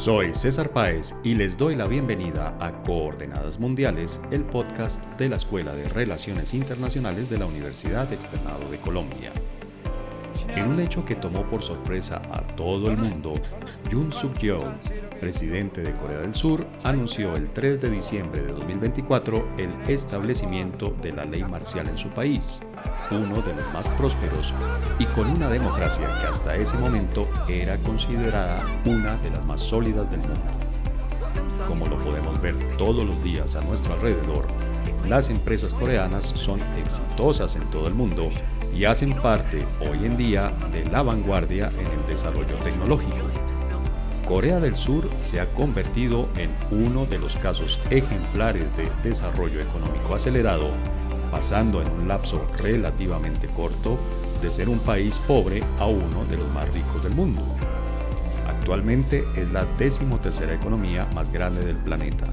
Soy César Páez y les doy la bienvenida a Coordenadas Mundiales, el podcast de la Escuela de Relaciones Internacionales de la Universidad Externado de Colombia. En un hecho que tomó por sorpresa a todo el mundo, Yoon Suk-yeol, presidente de Corea del Sur, anunció el 3 de diciembre de 2024 el establecimiento de la ley marcial en su país, uno de los más prósperos y con una democracia que hasta ese momento era considerada una de las más sólidas del mundo. Como lo podemos ver todos los días a nuestro alrededor, las empresas coreanas son exitosas en todo el mundo y hacen parte hoy en día de la vanguardia en el desarrollo tecnológico. Corea del Sur se ha convertido en uno de los casos ejemplares de desarrollo económico acelerado, pasando en un lapso relativamente corto de ser un país pobre a uno de los más ricos del mundo. Actualmente es la 13ª economía más grande del planeta.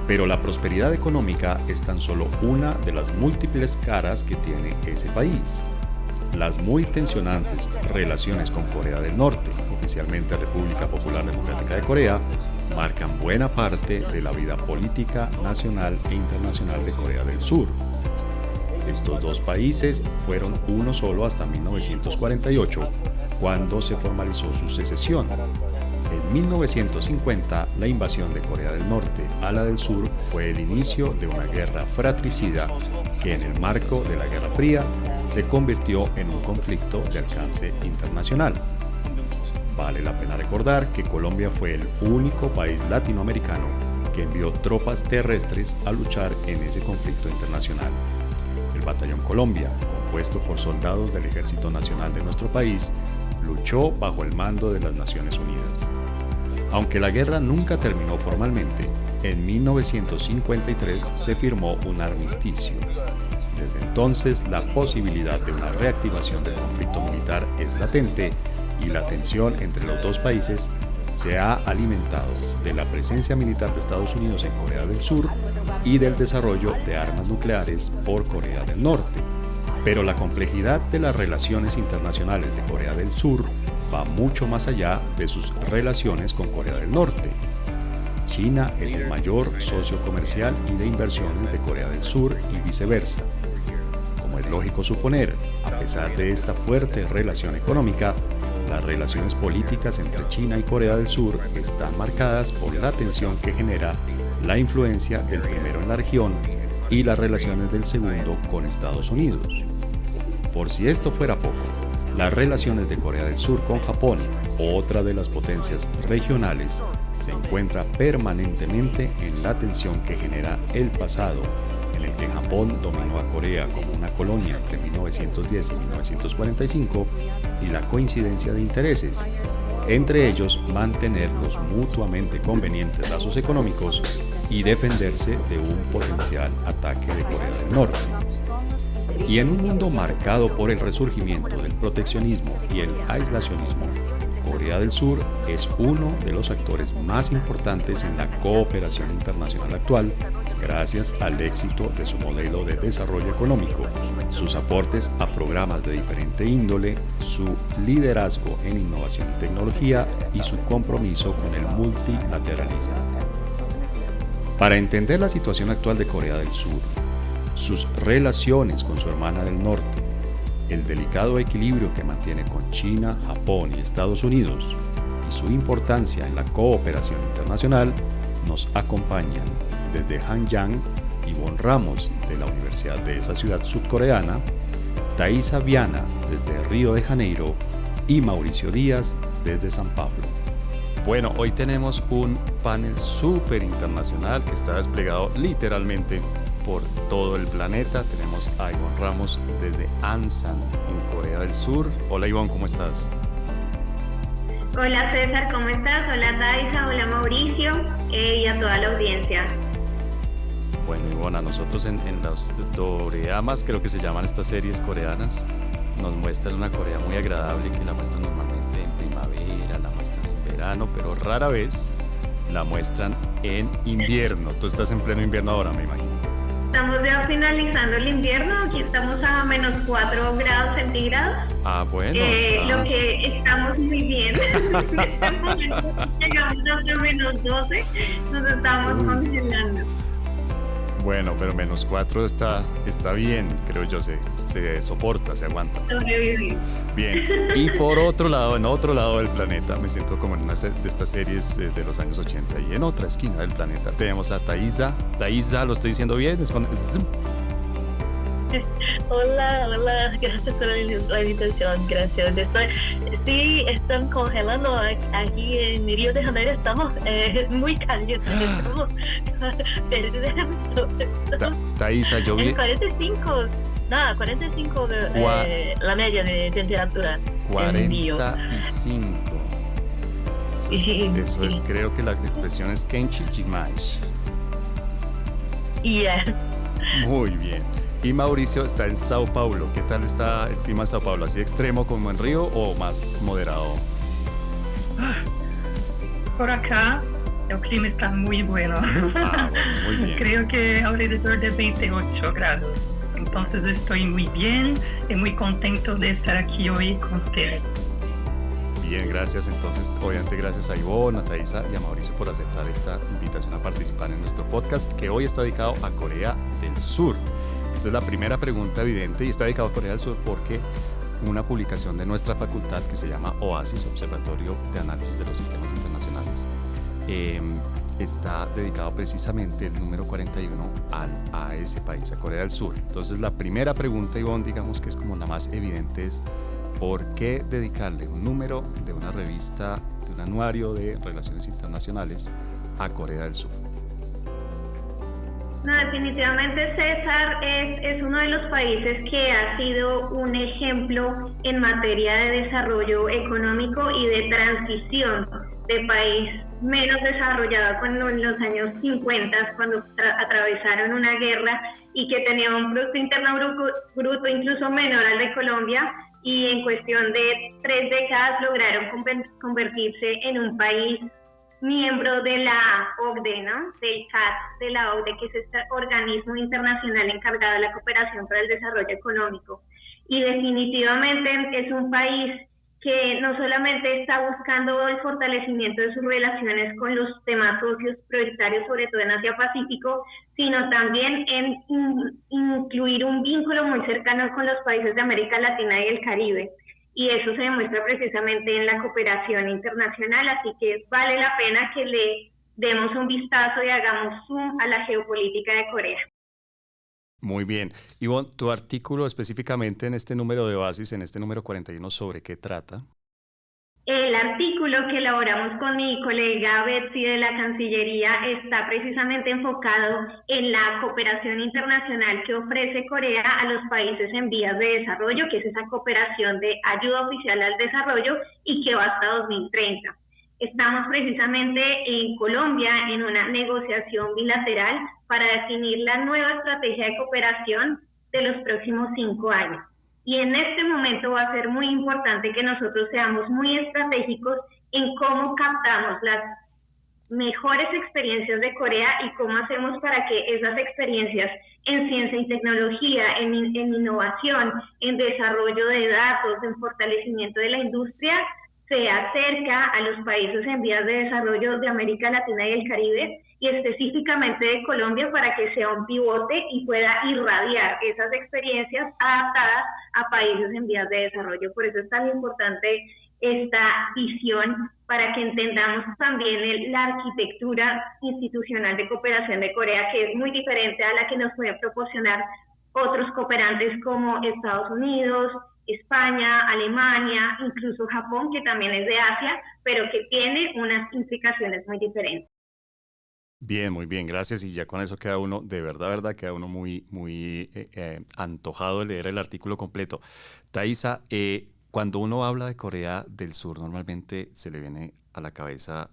Pero la prosperidad económica es tan solo una de las múltiples caras que tiene ese país. Las muy tensionantes relaciones con Corea del Norte, oficialmente República Popular Democrática de Corea, marcan buena parte de la vida política nacional e internacional de Corea del Sur. Estos dos países fueron uno solo hasta 1948, cuando se formalizó su secesión. En 1950, la invasión de Corea del Norte a la del Sur fue el inicio de una guerra fratricida que en el marco de la Guerra Fría se convirtió en un conflicto de alcance internacional. Vale la pena recordar que Colombia fue el único país latinoamericano que envió tropas terrestres a luchar en ese conflicto internacional. El Batallón Colombia, compuesto por soldados del Ejército Nacional de nuestro país, luchó bajo el mando de las Naciones Unidas. Aunque la guerra nunca terminó formalmente, en 1953 se firmó un armisticio. Desde entonces, la posibilidad de una reactivación del conflicto militar es latente y la tensión entre los dos países se ha alimentado de la presencia militar de Estados Unidos en Corea del Sur y del desarrollo de armas nucleares por Corea del Norte. Pero la complejidad de las relaciones internacionales de Corea del Sur va mucho más allá de sus relaciones con Corea del Norte. China es el mayor socio comercial y de inversiones de Corea del Sur y viceversa. Como es lógico suponer, a pesar de esta fuerte relación económica, las relaciones políticas entre China y Corea del Sur están marcadas por la tensión que genera la influencia del primero en la región y las relaciones del segundo con Estados Unidos. Por si esto fuera poco, las relaciones de Corea del Sur con Japón, otra de las potencias regionales, se encuentra permanentemente en la tensión que genera el pasado, en el que Japón dominó a Corea como una colonia entre 1910 y 1945, y la coincidencia de intereses, entre ellos mantener los mutuamente convenientes lazos económicos y defenderse de un potencial ataque de Corea del Norte. Y en un mundo marcado por el resurgimiento del proteccionismo y el aislacionismo, Corea del Sur es uno de los actores más importantes en la cooperación internacional actual, gracias al éxito de su modelo de desarrollo económico, sus aportes a programas de diferente índole, su liderazgo en innovación y tecnología y su compromiso con el multilateralismo. Para entender la situación actual de Corea del Sur, sus relaciones con su hermana del norte, el delicado equilibrio que mantiene con China, Japón y Estados Unidos y su importancia en la cooperación internacional, nos acompañan desde Hanyang Ivonne Ramos de la Universidad de esa ciudad sudcoreana, Thaisa Viana desde Río de Janeiro y Mauricio Díaz desde San Pablo. Bueno, hoy tenemos un panel súper internacional que está desplegado literalmente por todo el planeta. Tenemos a Ivonne Ramos desde Ansan, en Corea del Sur. Hola Ivonne, ¿cómo estás? Hola César, ¿cómo estás? Hola Thaisa, hola Mauricio y a toda la audiencia. Bueno Ivonne, a nosotros en los doramas, creo que se llaman estas series coreanas, nos muestran una Corea muy agradable que la muestran normalmente en primavera, la muestran en verano, pero rara vez la muestran en invierno. Tú estás en pleno invierno ahora, me imagino. Estamos ya finalizando el invierno, aquí estamos a menos 4 grados centígrados. Ah, bueno. Lo que estamos muy bien. En este momento llegamos hasta menos 12, nos estamos congelando. Bueno, pero menos 4 está bien, creo yo, se soporta, se aguanta. Sobrevivir. Bien, y por otro lado, en otro lado del planeta, me siento como en una de estas series de los años 80, y en otra esquina del planeta tenemos a Thaisa. Thaisa, ¿lo estoy diciendo bien? Es con Z. Hola, gracias por la invitación, gracias. Sí, están congelando aquí en Río de Janeiro, estamos muy calientes, estamos perdiendo. Thaisa, yo vi... 45 la media de temperatura. 45. Eso es, creo que la expresión es Kenchi Jimais. Yeah. Muy bien. Y Mauricio está en Sao Paulo. ¿Qué tal está el clima en Sao Paulo? ¿Así extremo como en Río o más moderado? Por acá el clima está muy bueno. Bueno, muy bien. Creo que alrededor de 28 grados. Entonces estoy muy bien y muy contento de estar aquí hoy con ustedes. Bien, gracias. Entonces, obviamente gracias a Ivonne, a Thaisa y a Mauricio por aceptar esta invitación a participar en nuestro podcast, que hoy está dedicado a Corea del Sur. Entonces, la primera pregunta evidente, y está dedicado a Corea del Sur porque una publicación de nuestra facultad que se llama OASIS, Observatorio de Análisis de los Sistemas Internacionales, está dedicado precisamente el número 41 a ese país, a Corea del Sur. Entonces, la primera pregunta, Ivonne, digamos que es como la más evidente, es ¿por qué dedicarle un número de una revista, de un anuario de relaciones internacionales a Corea del Sur? No, definitivamente César es uno de los países que ha sido un ejemplo en materia de desarrollo económico y de transición de país menos desarrollado cuando en los años 50, cuando atravesaron una guerra y que tenía un Producto Interno Bruto incluso menor al de Colombia, y en cuestión de 3 décadas lograron convertirse en un país miembro de la OCDE, ¿no? Del CAT, de la OCDE, que es este organismo internacional encargado de la cooperación para el desarrollo económico. Y definitivamente es un país que no solamente está buscando el fortalecimiento de sus relaciones con los demás socios prioritarios, sobre todo en Asia-Pacífico, sino también en incluir un vínculo muy cercano con los países de América Latina y el Caribe. Y eso se demuestra precisamente en la cooperación internacional, así que vale la pena que le demos un vistazo y hagamos zoom a la geopolítica de Corea. Muy bien. Ivonne, tu artículo específicamente en este número de OASIS, en este número 41, ¿sobre qué trata? El artículo que elaboramos con mi colega Betsy de la Cancillería está precisamente enfocado en la cooperación internacional que ofrece Corea a los países en vías de desarrollo, que es esa cooperación de ayuda oficial al desarrollo y que va hasta 2030. Estamos precisamente en Colombia en una negociación bilateral para definir la nueva estrategia de cooperación de los próximos 5 años. Y en este momento va a ser muy importante que nosotros seamos muy estratégicos en cómo captamos las mejores experiencias de Corea y cómo hacemos para que esas experiencias en ciencia y tecnología, en innovación, en desarrollo de datos, en fortalecimiento de la industria, se acerca a los países en vías de desarrollo de América Latina y el Caribe, y específicamente de Colombia, para que sea un pivote y pueda irradiar esas experiencias adaptadas a países en vías de desarrollo. Por eso es tan importante esta visión, para que entendamos también la arquitectura institucional de cooperación de Corea, que es muy diferente a la que nos pueden proporcionar otros cooperantes como Estados Unidos, España, Alemania, incluso Japón, que también es de Asia, pero que tiene unas implicaciones muy diferentes. Bien, muy bien, gracias. Y ya con eso queda uno, de verdad, queda uno muy antojado de leer el artículo completo. Thaisa, cuando uno habla de Corea del Sur, normalmente se le viene a la cabeza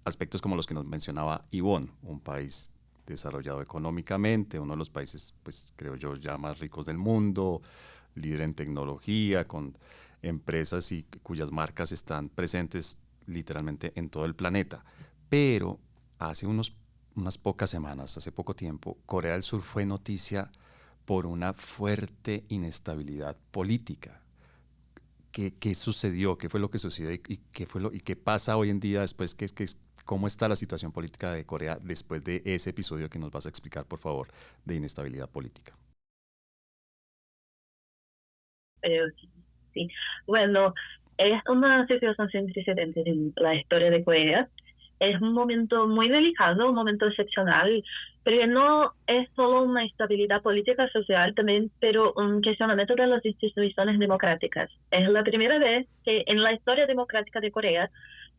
aspectos como los que nos mencionaba Ivonne, un país desarrollado económicamente, uno de los países, pues creo yo, ya más ricos del mundo, líder en tecnología, con empresas y cuyas marcas están presentes literalmente en todo el planeta. Pero hace unos unas pocas semanas, hace poco tiempo, Corea del Sur fue noticia por una fuerte inestabilidad política. ¿Qué sucedió? ¿Qué fue lo que sucedió? ¿Y qué pasa hoy en día después? ¿Cómo está la situación política de Corea después de ese episodio que nos vas a explicar, por favor, de inestabilidad política? Sí, sí. Bueno, es una situación sin precedentes en la historia de Corea. Es un momento muy delicado, un momento excepcional, pero no es solo una instabilidad política social también, pero un cuestionamiento de las instituciones democráticas. Es la primera vez que en la historia democrática de Corea,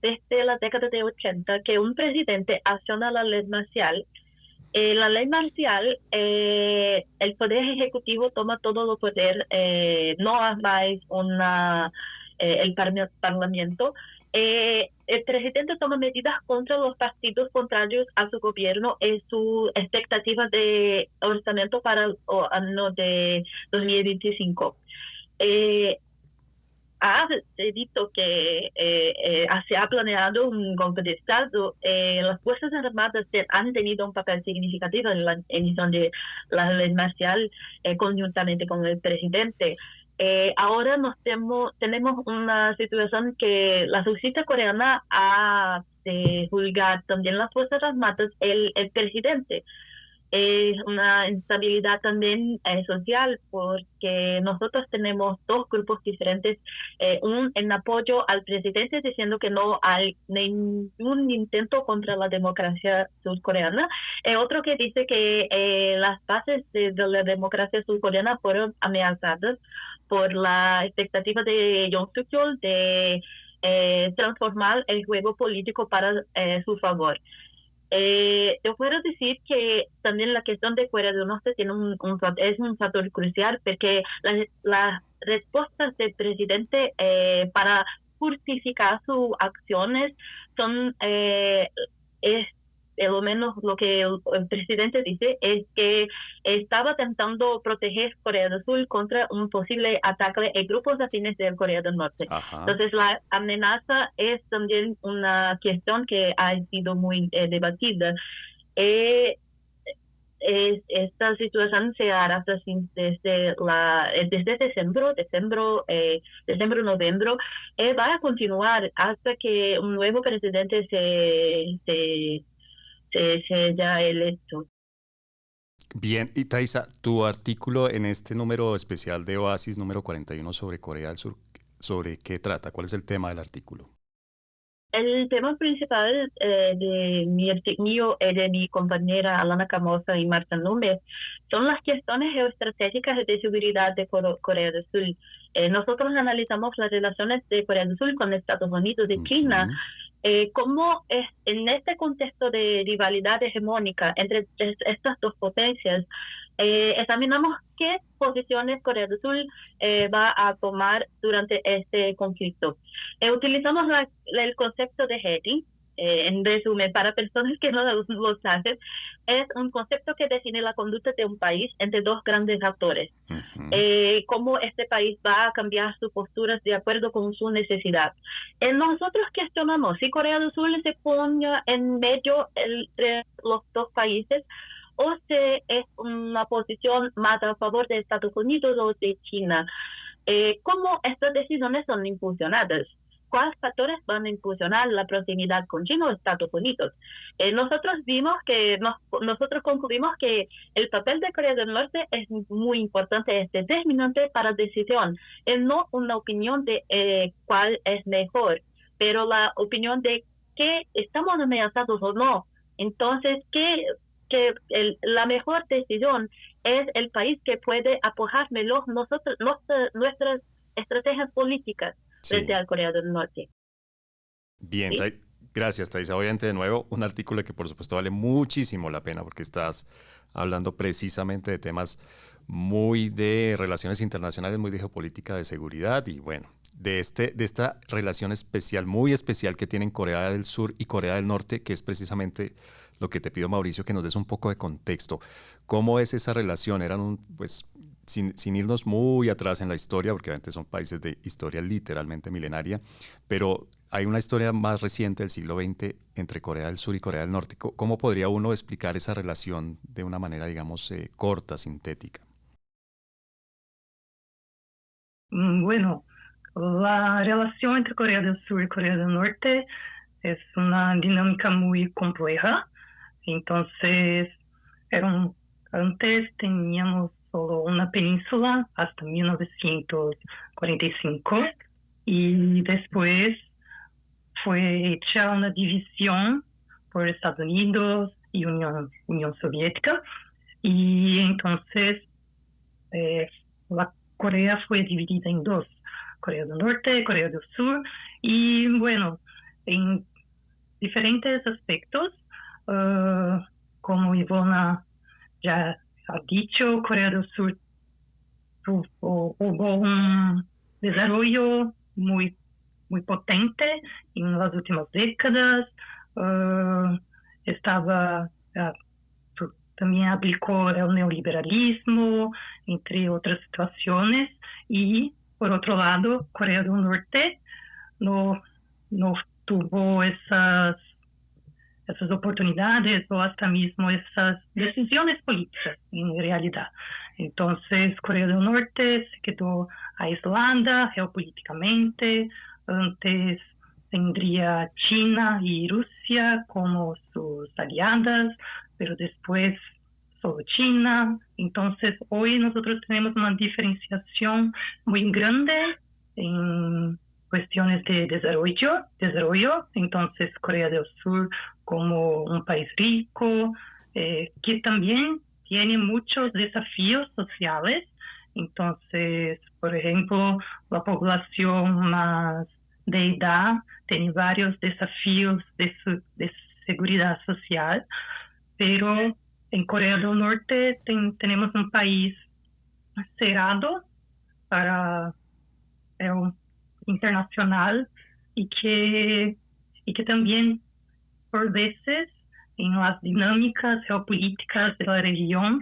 desde la década de 80, que un presidente acciona la ley marcial. La ley marcial, el poder ejecutivo toma todo el poder, no hay más el parlamento. El presidente toma medidas contra los partidos contrarios a su gobierno en su expectativa de orçamento para el año de 2025. Ha dicho que se ha planeado un golpe de Estado. Las Fuerzas Armadas han tenido un papel significativo en la emisión de la ley marcial conjuntamente con el presidente. Ahora tenemos una situación que la justicia coreana ha de juzgar también las Fuerzas Armadas, el presidente. Es una instabilidad también social, porque nosotros tenemos dos grupos diferentes, un en apoyo al presidente diciendo que no hay ningún intento contra la democracia surcoreana, otro que dice que las bases de la democracia surcoreana fueron amenazadas por la expectativa de Yoon Suk-yeol de transformar el juego político para su favor. Yo puedo decir que también la cuestión de Corea del Norte tiene es un factor crucial, porque las respuestas del presidente para justificar sus acciones son lo menos lo que el presidente dice es que estaba intentando proteger Corea del Sur contra un posible ataque de grupos afines de Corea del Norte. Ajá. Entonces la amenaza es también una cuestión que ha sido muy debatida. Esta situación se hará desde diciembre, noviembre, va a continuar hasta que un nuevo presidente se haya electo. Bien, y Thaisa, tu artículo en este número especial de Oasis número 41 sobre Corea del Sur, ¿sobre qué trata? ¿Cuál es el tema del artículo? El tema principal mío y de mi compañera Alana Camosa y Marta Núñez son las cuestiones geoestratégicas de seguridad de Corea del Sur. Nosotros analizamos las relaciones de Corea del Sur con Estados Unidos y China. Cómo en este contexto de rivalidad hegemónica entre estas dos potencias, examinamos qué posiciones Corea del Sur va a tomar durante este conflicto. Utilizamos el concepto de Heti. En resumen, para personas que no lo saben, es un concepto que define la conducta de un país entre dos grandes actores. Cómo este país va a cambiar sus posturas de acuerdo con su necesidad. Nosotros cuestionamos si Corea del Sur se pone en medio entre los dos países, o si es una posición más a favor de Estados Unidos o de China. ¿Cómo estas decisiones son impulsionadas? ¿Cuáles factores van a impulsionar la proximidad con China o Estados Unidos? Nosotros concluimos que el papel de Corea del Norte es muy importante, es determinante para la decisión. No una opinión de cuál es mejor, pero la opinión de que estamos amenazados o no. Entonces, la mejor decisión es el país que puede apoyar nuestras estrategias políticas frente a Corea del Norte. Bien, ¿Sí? Gracias, Thaisa. Obviamente, de nuevo, un artículo que por supuesto vale muchísimo la pena, porque estás hablando precisamente de temas muy de relaciones internacionales, muy de geopolítica, de seguridad y bueno, de esta relación especial, muy especial que tienen Corea del Sur y Corea del Norte, que es precisamente lo que te pido, Mauricio, que nos des un poco de contexto. ¿Cómo es esa relación? Pues sin irnos muy atrás en la historia, porque obviamente son países de historia literalmente milenaria, pero hay una historia más reciente del siglo XX entre Corea del Sur y Corea del Norte. ¿Cómo podría uno explicar esa relación de una manera, digamos, corta, sintética? Bueno, la relación entre Corea del Sur y Corea del Norte es una dinámica muy compleja. Entonces, antes teníamos solo una península hasta 1945 y después fue hecha una división por Estados Unidos y Unión Soviética, y entonces la Corea fue dividida en dos: Corea del Norte, Corea del Sur, y bueno, en diferentes aspectos, como Ivona ya ha dicho, Corea del Sur hubo un desarrollo muy potente en las últimas décadas. También aplicó el neoliberalismo, entre otras situaciones, y por otro lado, Corea del Norte no tuvo esas oportunidades o hasta mismo esas decisiones políticas en realidad. Entonces, Corea del Norte se quedó aislada geopolíticamente. Antes tendría China y Rusia como sus aliadas, pero después solo China. Entonces, hoy nosotros tenemos una diferenciación muy grande en cuestiones de desarrollo. Entonces, Corea del Sur como un país rico, que también tiene muchos desafíos sociales. Entonces, por ejemplo, la población más de edad tiene varios desafíos de seguridad social, pero en Corea del Norte tenemos un país cerrado para el internacional y que también por veces en las dinámicas geopolíticas de la región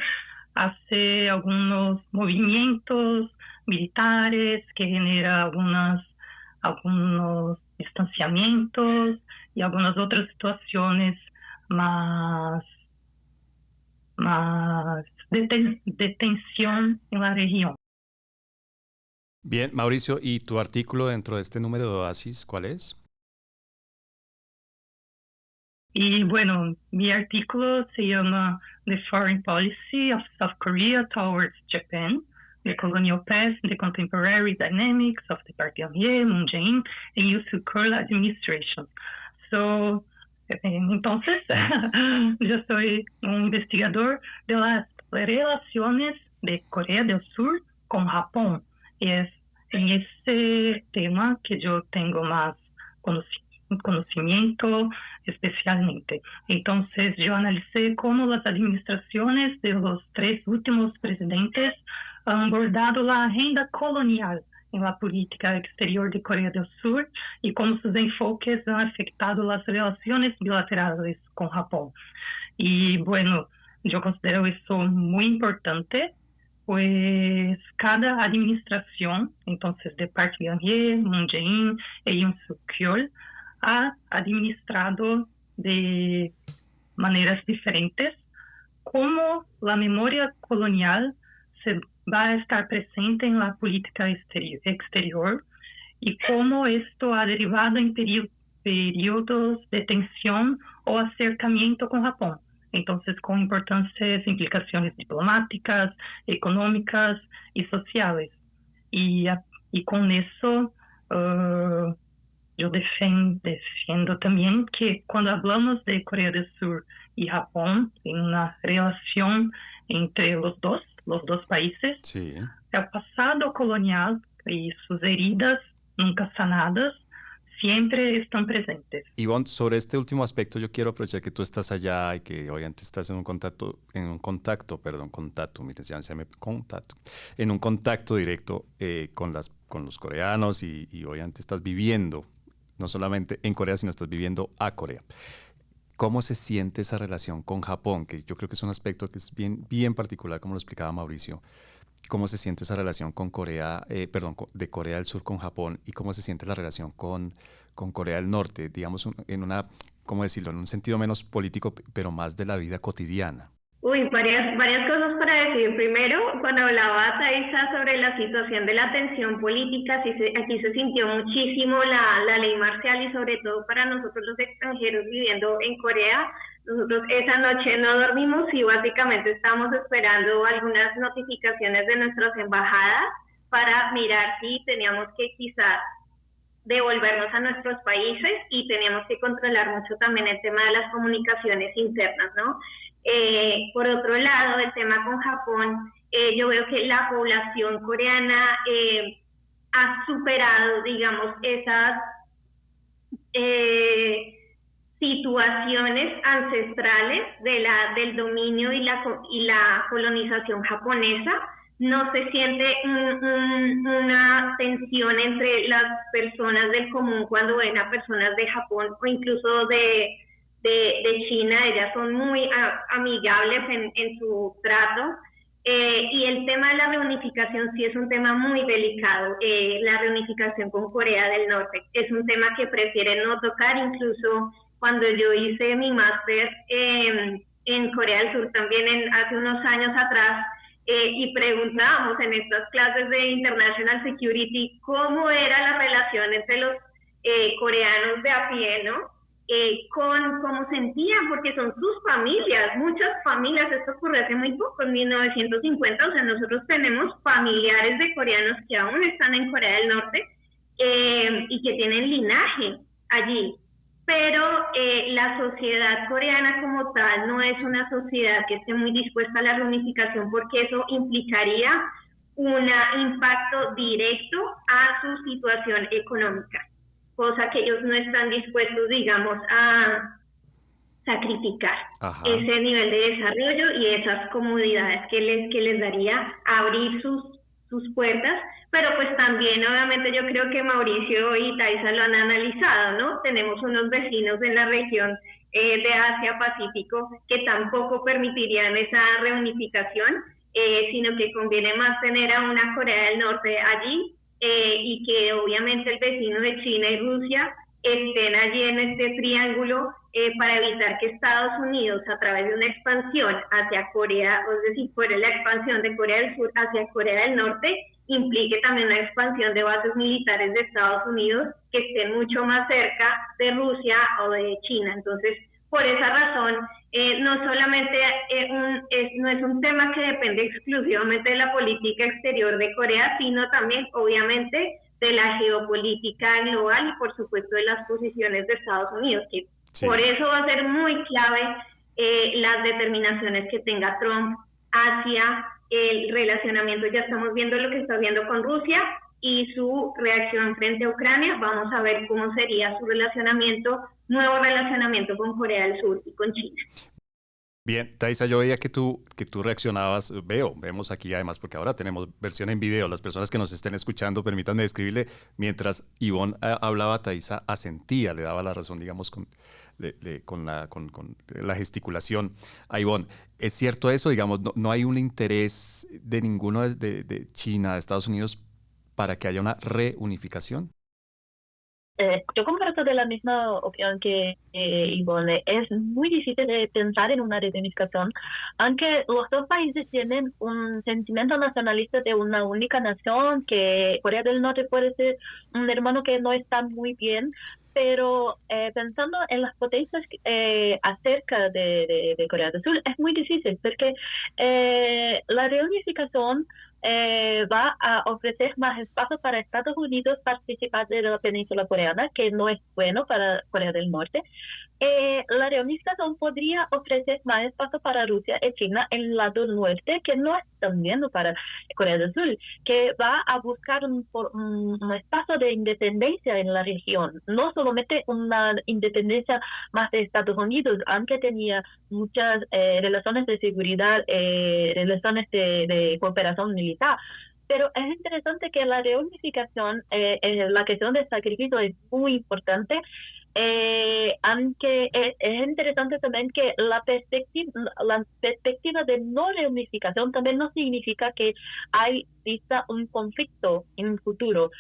hace algunos movimientos militares que generan algunos distanciamientos y algunas otras situaciones más de tensión en la región. Bien, Mauricio, ¿y tu artículo dentro de este número de Oasis, cuál es? Y bueno, mi artículo se llama The Foreign Policy of South Korea Towards Japan, The Colonial Past, The Contemporary Dynamics of the Park Geun-hye, Moon Jae-in, and Yoon Suk-yeol Administration. Entonces, yo soy un investigador de las relaciones de Corea del Sur con Japón. Es en ese tema que yo tengo más conocimiento especialmente. Entonces, yo analicé cómo las administraciones de los 3 últimos presidentes han abordado la agenda colonial en la política exterior de Corea del Sur y cómo sus enfoques han afectado las relaciones bilaterales con Japón. Y bueno, yo considero eso muy importante, pues cada administración, entonces de Park Geun-hye, Moon Jae-in y Yoon Suk-yeol, ha administrado de maneras diferentes cómo la memoria colonial se va a estar presente en la política exterior y cómo esto ha derivado en periodos de tensión o acercamiento con Japón. Entonces, con importantes implicaciones diplomáticas, económicas y sociales. Y con eso, yo defiendo también que cuando hablamos de Corea del Sur y Japón, en una relación entre los dos países, Sí. el pasado colonial y sus heridas nunca sanadas siempre están presentes. Ivonne, sobre este último aspecto yo quiero aprovechar que tú estás allá y que obviamente estás en un contacto directo con los coreanos y obviamente estás viviendo, no solamente en Corea, sino estás viviendo a Corea. ¿Cómo se siente esa relación con Japón? Que yo creo que es un aspecto que es bien particular, como lo explicaba Mauricio. cómo se siente esa relación con Corea, de Corea del Sur con Japón, y cómo se siente la relación con Corea del Norte, digamos, en una, ¿cómo decirlo?, en un sentido menos político, pero más de la vida cotidiana. Uy, varias cosas para decir. Primero, cuando hablaba Thaisa sobre la situación de la tensión política, aquí se sintió muchísimo la ley marcial y sobre todo para nosotros los extranjeros viviendo en Corea. Nosotros esa noche no dormimos y básicamente estábamos esperando algunas notificaciones de nuestras embajadas para mirar si teníamos que quizás devolvernos a nuestros países y teníamos que controlar mucho también el tema de las comunicaciones internas, ¿no? Por otro lado, el tema con Japón, yo veo que la población coreana ha superado, digamos, esas situaciones ancestrales del dominio y la colonización japonesa. No se siente una tensión entre las personas del común cuando ven a personas de Japón o incluso de China. Ellas son muy amigables en su trato. Y el tema de la reunificación sí es un tema muy delicado. La reunificación con Corea del Norte es un tema que prefieren no tocar. Incluso cuando yo hice mi máster en Corea del Sur también hace unos años atrás, y preguntábamos en estas clases de International Security cómo era la relación entre los coreanos de a pie, ¿no? Cómo sentían, porque son sus familias, muchas familias. Esto ocurrió hace muy poco, en 1950, o sea, nosotros tenemos familiares de coreanos que aún están en Corea del Norte y que tienen linaje allí. Pero la sociedad coreana como tal no es una sociedad que esté muy dispuesta a la reunificación, porque eso implicaría un impacto directo a su situación económica, cosa que ellos no están dispuestos, digamos, a sacrificar. Ajá. Ese nivel de desarrollo y esas comodidades que les daría abrir sus puertas. Pero pues también obviamente yo creo que Mauricio y Thaisa lo han analizado, ¿no? Tenemos unos vecinos en la región de Asia-Pacífico que tampoco permitirían esa reunificación, sino que conviene más tener a una Corea del Norte allí y que obviamente el vecino de China y Rusia estén allí en este triángulo para evitar que Estados Unidos, a través de una expansión hacia Corea, es decir, por la expansión de Corea del Sur hacia Corea del Norte, implique también una expansión de bases militares de Estados Unidos que estén mucho más cerca de Rusia o de China. Entonces, por esa razón, no solamente no es un tema que depende exclusivamente de la política exterior de Corea, sino también, obviamente, de la geopolítica global y, por supuesto, de las posiciones de Estados Unidos, que sí. Por eso va a ser muy clave las determinaciones que tenga Trump hacia el relacionamiento. Ya estamos viendo lo que está haciendo con Rusia y su reacción frente a Ucrania. Vamos a ver cómo sería su nuevo relacionamiento con Corea del Sur y con China. Bien, Thaisa, yo veía que tú reaccionabas, vemos aquí además, porque ahora tenemos versión en video. Las personas que nos estén escuchando, permítanme describirle, mientras Ivonne hablaba, Thaisa asentía, le daba la razón, digamos, con la gesticulación a Ivonne. ¿Es cierto eso? Digamos, no hay un interés de ninguno de China, de Estados Unidos, para que haya una reunificación. Yo comparto de la misma opinión que Ivonne. Es muy difícil de pensar en una reunificación, aunque los dos países tienen un sentimiento nacionalista de una única nación, que Corea del Norte puede ser un hermano que no está muy bien, pero pensando en las potencias acerca de Corea del Sur, es muy difícil, porque la reunificación va a ofrecer más espacio para Estados Unidos participar de la península coreana, que no es bueno para Corea del Norte. La reunificación podría ofrecer más espacio para Rusia y China en el lado norte, que no es tan bueno para Corea del Sur, que va a buscar un espacio de independencia en la región, no solamente una independencia más de Estados Unidos, aunque tenía muchas relaciones de seguridad, relaciones de cooperación militar. Pero es interesante que la reunificación, la cuestión del sacrificio es muy importante, aunque es interesante también que la perspectiva de no reunificación también no significa que hay exista un conflicto en el futuro,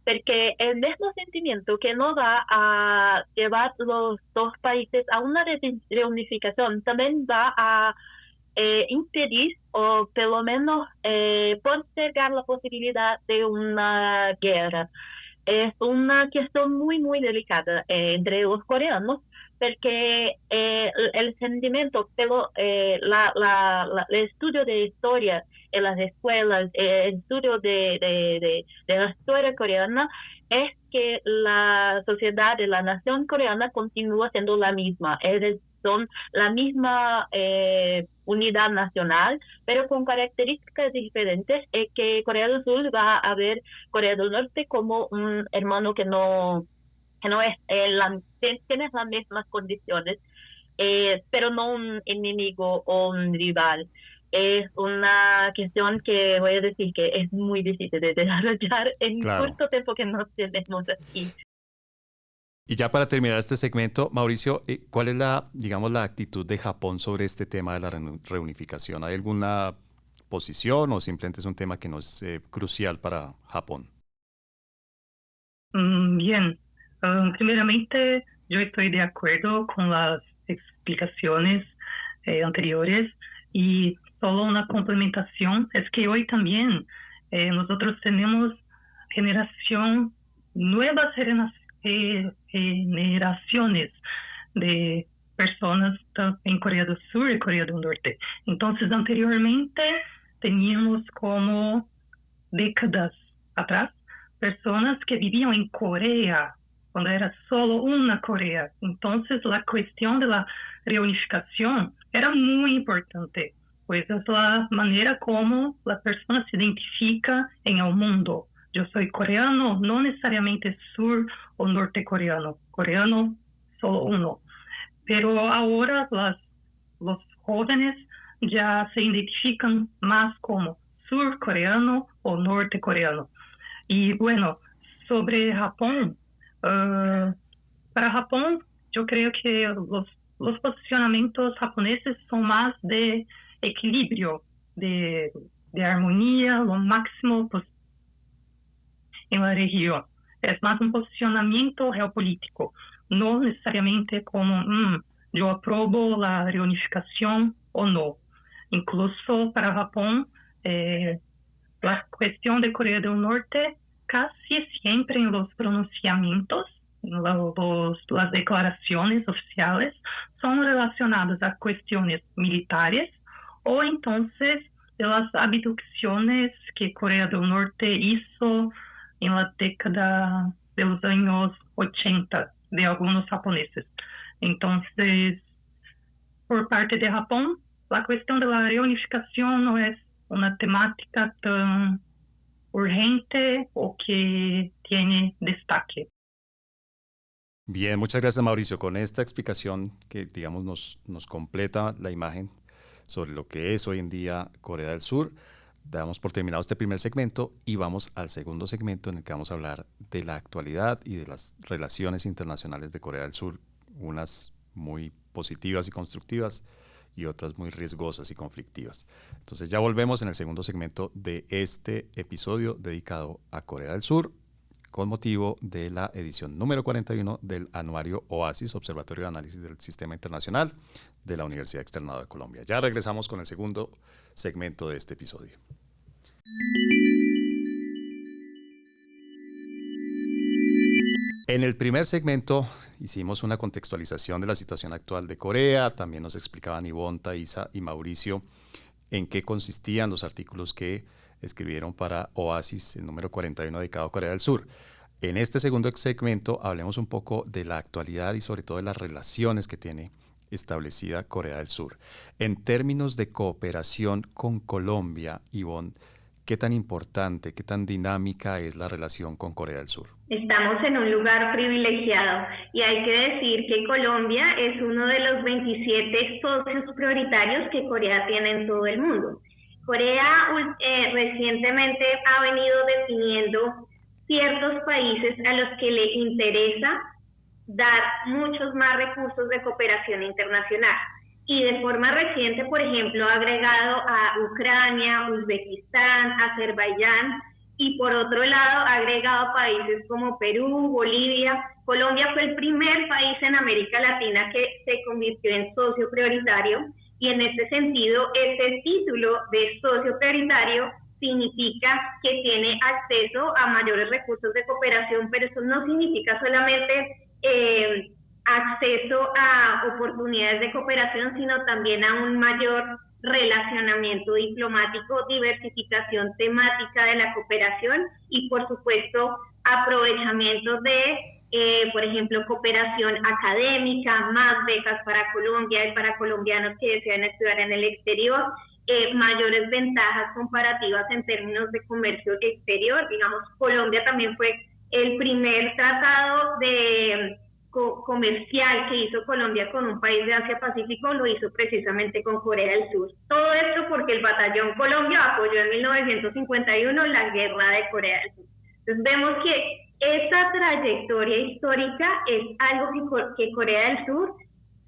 porque el mismo sentimiento que no va a llevar los dos países a una reunificación también va a impedir o por lo menos postergar la posibilidad de una guerra. Es una cuestión muy, muy delicada entre los coreanos, porque el sentimiento, pero el estudio de historia en las escuelas, el estudio de la historia coreana, es que la sociedad de la nación coreana continúa siendo la misma. Son la misma unidad nacional, pero con características diferentes, que Corea del Sur va a ver Corea del Norte como un hermano que no es, tiene las mismas condiciones, pero no un enemigo o un rival. Es una cuestión que voy a decir que es muy difícil de desarrollar en corto tiempo que nos tenemos aquí. Y ya para terminar este segmento, Mauricio, ¿cuál es la actitud de Japón sobre este tema de la reunificación? ¿Hay alguna posición o simplemente es un tema que no es crucial para Japón? Bien, primeramente yo estoy de acuerdo con las explicaciones anteriores y solo una complementación es que hoy también nosotros tenemos nuevas generaciones de personas en Corea del Sur y Corea del Norte. Entonces, anteriormente teníamos como décadas atrás personas que vivían en Corea, cuando era solo una Corea. Entonces, la cuestión de la reunificación era muy importante, pues es la manera como la persona se identifica en el mundo. Yo soy coreano, no necesariamente sur o nortecoreano, coreano solo uno. Pero ahora los jóvenes ya se identifican más como surcoreano o nortecoreano. Y bueno, sobre Japón, para Japón yo creo que los posicionamientos japoneses son más de equilibrio, de armonía, lo máximo posible en la región. Es más un posicionamiento geopolítico, no necesariamente como yo apruebo la reunificación o no. Incluso para Japón, la cuestión de Corea del Norte casi siempre en los pronunciamientos, las declaraciones oficiales son relacionadas a cuestiones militares o entonces de las abducciones que Corea del Norte hizo en la década de los años 80 de algunos japoneses. Entonces, por parte de Japón, la cuestión de la reunificación no es una temática tan urgente o que tiene destaque. Bien, muchas gracias, Mauricio. Con esta explicación que, digamos, nos completa la imagen sobre lo que es hoy en día Corea del Sur, damos por terminado este primer segmento y vamos al segundo segmento en el que vamos a hablar de la actualidad y de las relaciones internacionales de Corea del Sur, unas muy positivas y constructivas y otras muy riesgosas y conflictivas. Entonces ya volvemos en el segundo segmento de este episodio dedicado a Corea del Sur con motivo de la edición número 41 del anuario OASIS, Observatorio de Análisis del Sistema Internacional de la Universidad Externado de Colombia. Ya regresamos con el segundo segmento de este episodio. En el primer segmento hicimos una contextualización de la situación actual de Corea, también nos explicaban Ivonne, Thaisa y Mauricio en qué consistían los artículos que escribieron para OASIS, el número 41 dedicado a Corea del Sur. En este segundo segmento hablemos un poco de la actualidad y sobre todo de las relaciones que tiene establecida Corea del Sur. En términos de cooperación con Colombia, Ivonne, ¿qué tan importante, qué tan dinámica es la relación con Corea del Sur? Estamos en un lugar privilegiado y hay que decir que Colombia es uno de los 27 socios prioritarios que Corea tiene en todo el mundo. Corea recientemente ha venido definiendo ciertos países a los que le interesa dar muchos más recursos de cooperación internacional. Y de forma reciente, por ejemplo, ha agregado a Ucrania, Uzbekistán, Azerbaiyán, y por otro lado ha agregado países como Perú, Bolivia. Colombia fue el primer país en América Latina que se convirtió en socio prioritario, y en este sentido, este título de socio prioritario significa que tiene acceso a mayores recursos de cooperación, pero eso no significa solamente acceso a oportunidades de cooperación, sino también a un mayor relacionamiento diplomático, diversificación temática de la cooperación y, por supuesto, aprovechamiento de, por ejemplo, cooperación académica, más becas para Colombia y para colombianos que desean estudiar en el exterior, mayores ventajas comparativas en términos de comercio exterior. Digamos, Colombia también fue el primer tratado de comercial que hizo Colombia con un país de Asia-Pacífico, lo hizo precisamente con Corea del Sur. Todo esto porque el Batallón Colombia apoyó en 1951 la guerra de Corea del Sur. Entonces vemos que esta trayectoria histórica es algo que Corea del Sur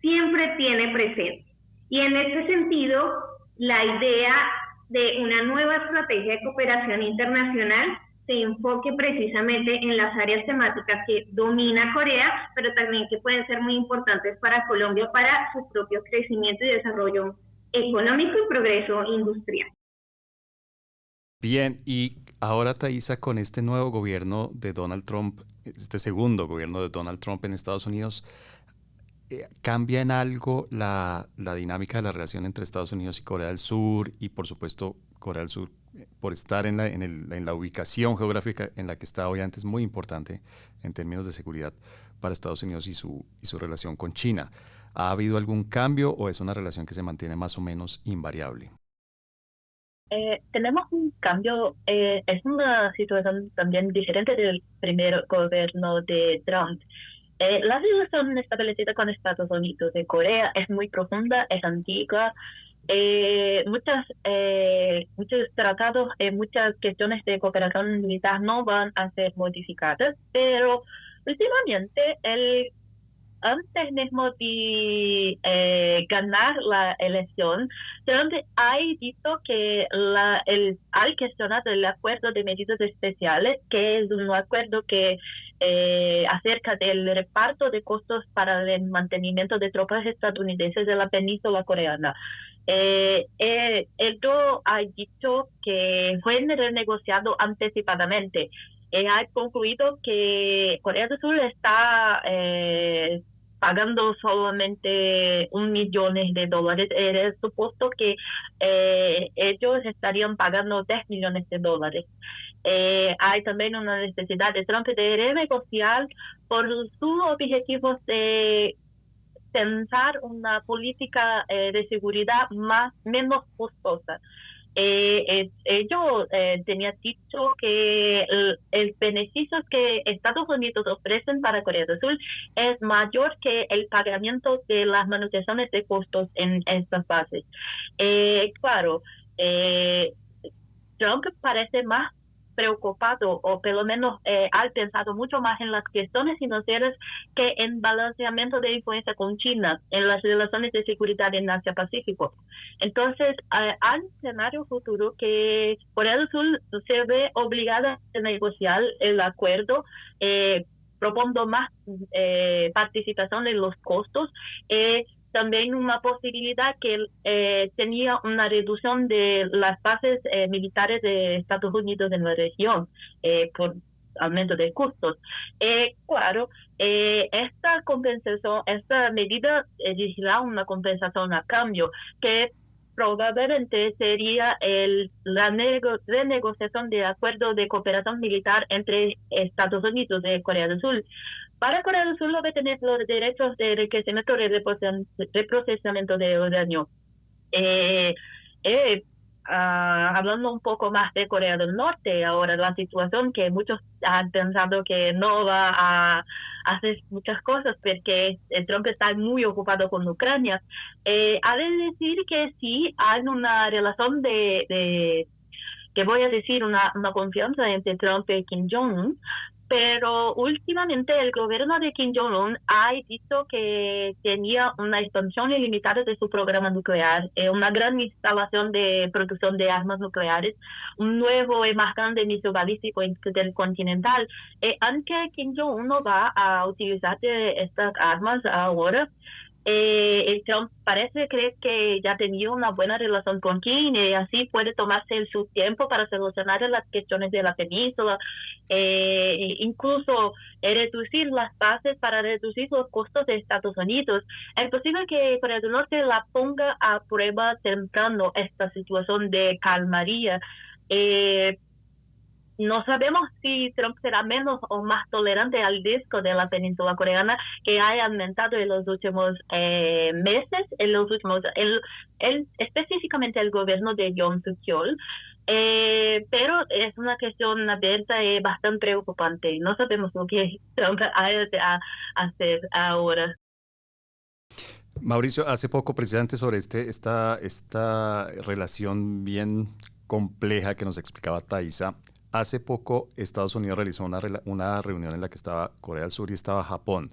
siempre tiene presente. Y en este sentido, la idea de una nueva estrategia de cooperación internacional se enfoque precisamente en las áreas temáticas que domina Corea, pero también que pueden ser muy importantes para Colombia para su propio crecimiento y desarrollo económico y progreso industrial. Bien, y ahora, Thaisa, con este nuevo gobierno de Donald Trump, este segundo gobierno de Donald Trump en Estados Unidos, ¿cambia en algo la dinámica de la relación entre Estados Unidos y Corea del Sur? Y por supuesto, Corea del Sur, por estar en la ubicación geográfica en la que está obviamente, es muy importante en términos de seguridad para Estados Unidos y su relación con China. ¿Ha habido algún cambio o es una relación que se mantiene más o menos invariable? Tenemos un cambio, es una situación también diferente del primer gobierno de Trump. La relación establecida con Estados Unidos de Corea es muy profunda, es antigua. Muchos tratados, muchas cuestiones de cooperación militar no van a ser modificadas, pero últimamente antes mismo de ganar la elección, Trump ha dicho que al cuestionar el acuerdo de medidas especiales, que es un acuerdo que acerca del reparto de costos para el mantenimiento de tropas estadounidenses de la península coreana. Él ha dicho que fue renegociado anticipadamente. Ha concluido que Corea del Sur está pagando solamente $1 millón. Era supuesto que ellos estarían pagando $10 millones. Hay también una necesidad de Trump de renegociar por su objetivo de pensar una política de seguridad menos costosa. Ellos tenían dicho que el beneficio que Estados Unidos ofrecen para Corea del Sur es mayor que el pagamiento de las manutenciones de costos en estas bases. Claro, Trump parece más preocupado, o por lo menos ha pensado mucho más en las cuestiones financieras que en balanceamiento de influencia con China en las relaciones de seguridad en Asia-Pacífico. Entonces, al escenario futuro que Corea del Sur se ve obligada a negociar el acuerdo, proponiendo más participación en los costos, también una posibilidad que tenía una reducción de las bases militares de Estados Unidos en la región por aumento de costos. Claro, esta compensación, esta medida exigirá una compensación a cambio que probablemente sería la renegociación de acuerdo de cooperación militar entre Estados Unidos y Corea del Sur. Para Corea del Sur, lo que tener los derechos de enriquecimiento y reprocesamiento de uranio. Hablando un poco más de Corea del Norte, ahora la situación que muchos han pensado que no va a hacer muchas cosas porque Trump está muy ocupado con Ucrania. Ha de decir que sí hay una relación que voy a decir una confianza entre Trump y Kim Jong-un, pero últimamente el gobierno de Kim Jong-un ha dicho que tenía una expansión ilimitada de su programa nuclear, una gran instalación de producción de armas nucleares, un nuevo y más grande misil balístico intercontinental. Aunque Kim Jong-un no va a utilizar estas armas ahora, el Trump parece creer que ya tenía una buena relación con Kim y así puede tomarse su tiempo para solucionar las cuestiones de la península, incluso reducir las bases para reducir los costos de Estados Unidos. Es posible que Corea del Norte la ponga a prueba temprano esta situación de calmaría. No sabemos si Trump será menos o más tolerante al riesgo de la península coreana, que ha aumentado en los últimos meses, específicamente el gobierno de Yoon Suk-yeol. Pero es una cuestión abierta y bastante preocupante. No sabemos lo que Trump ha de hacer ahora. Mauricio, hace poco precisamente sobre esta relación bien compleja que nos explicaba Thaisa, hace poco Estados Unidos realizó una reunión en la que estaba Corea del Sur y estaba Japón.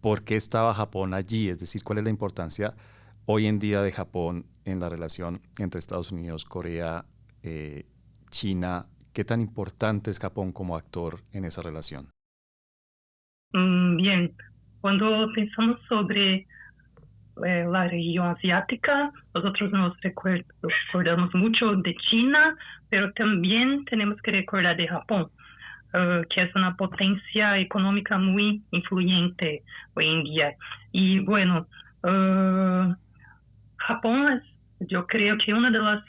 ¿Por qué estaba Japón allí? Es decir, ¿cuál es la importancia hoy en día de Japón en la relación entre Estados Unidos, Corea, China? ¿Qué tan importante es Japón como actor en esa relación? Bien, cuando pensamos sobre la región asiática, nosotros nos recordamos mucho de China, pero también tenemos que recordar de Japón, que es una potencia económica muy influyente hoy en día. Y bueno, Japón es, yo creo que una de las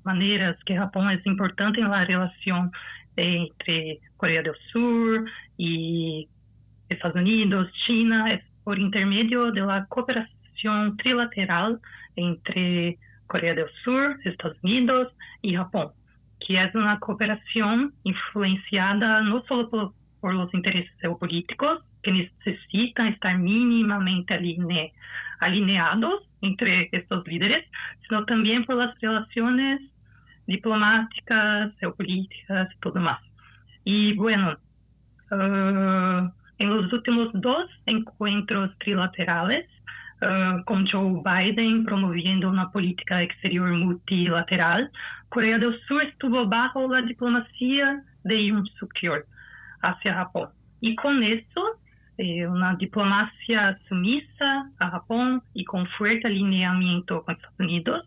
maneras que Japón es importante en la relación entre Corea del Sur y Estados Unidos, China, es por intermedio de la cooperación trilateral entre Corea del Sur, Estados Unidos y Japón, que es una cooperación influenciada no solo por los intereses geopolíticos, que necesitan estar mínimamente alineados entre estos líderes, sino también por las relaciones diplomáticas, geopolíticas y todo más. Y bueno, en los últimos 2 encuentros trilaterales, con Joe Biden promoviendo una política exterior multilateral, Corea del Sur estuvo bajo la diplomacia de Yoon Suk-yeol hacia Japón. Y con eso, una diplomacia sumisa a Japón y con fuerte alineamiento con Estados Unidos,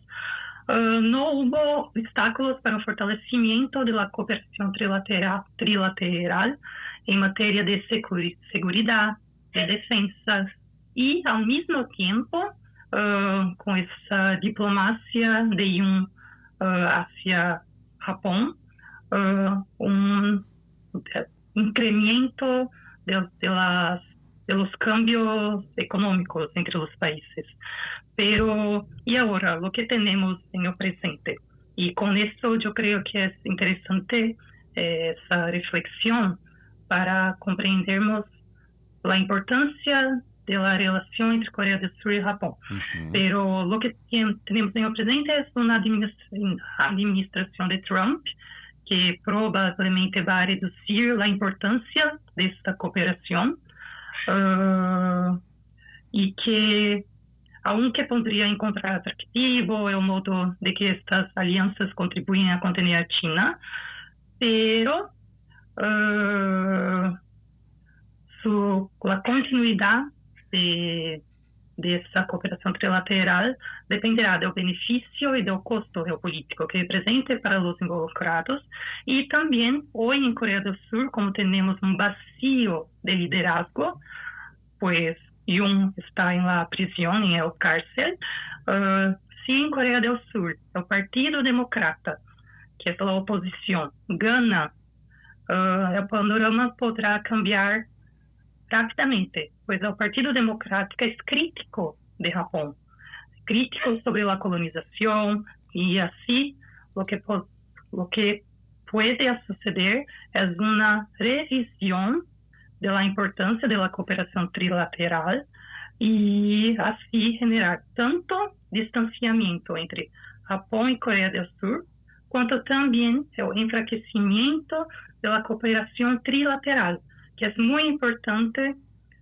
no hubo obstáculos para el fortalecimiento de la cooperación trilateral en materia de seguridad, de defensa, y al mismo tiempo, con esa diplomacia de Yoon hacia Japón, un incremento de los cambios económicos entre los países. Pero, y ahora, lo que tenemos en el presente. Y con eso yo creo que es interesante esa reflexión para comprendernos la importancia de la relación entre Corea del Sur y Japón. Uh-huh. Pero lo que tenemos en el presente es una administración de Trump que probablemente va a reducir la importancia de esta cooperación y que, aunque podría encontrar atractivo el modo de que estas alianzas contribuyen a contener a China, pero la continuidad de esa cooperación trilateral dependerá del beneficio y del costo geopolítico que represente para los involucrados. Y también hoy en Corea del Sur, como tenemos un vacío de liderazgo, pues Yoon está en la prisión, en el cárcel, si en Corea del Sur el Partido Demócrata, que es la oposición, gana, el panorama podrá cambiar rápidamente, pues el Partido Democrático es crítico de Japón, crítico sobre la colonización, y así lo que puede suceder es una revisión de la importancia de la cooperación trilateral y así generar tanto distanciamiento entre Japón y Corea del Sur quanto também o enfraquecimento da cooperação trilateral, que é muito importante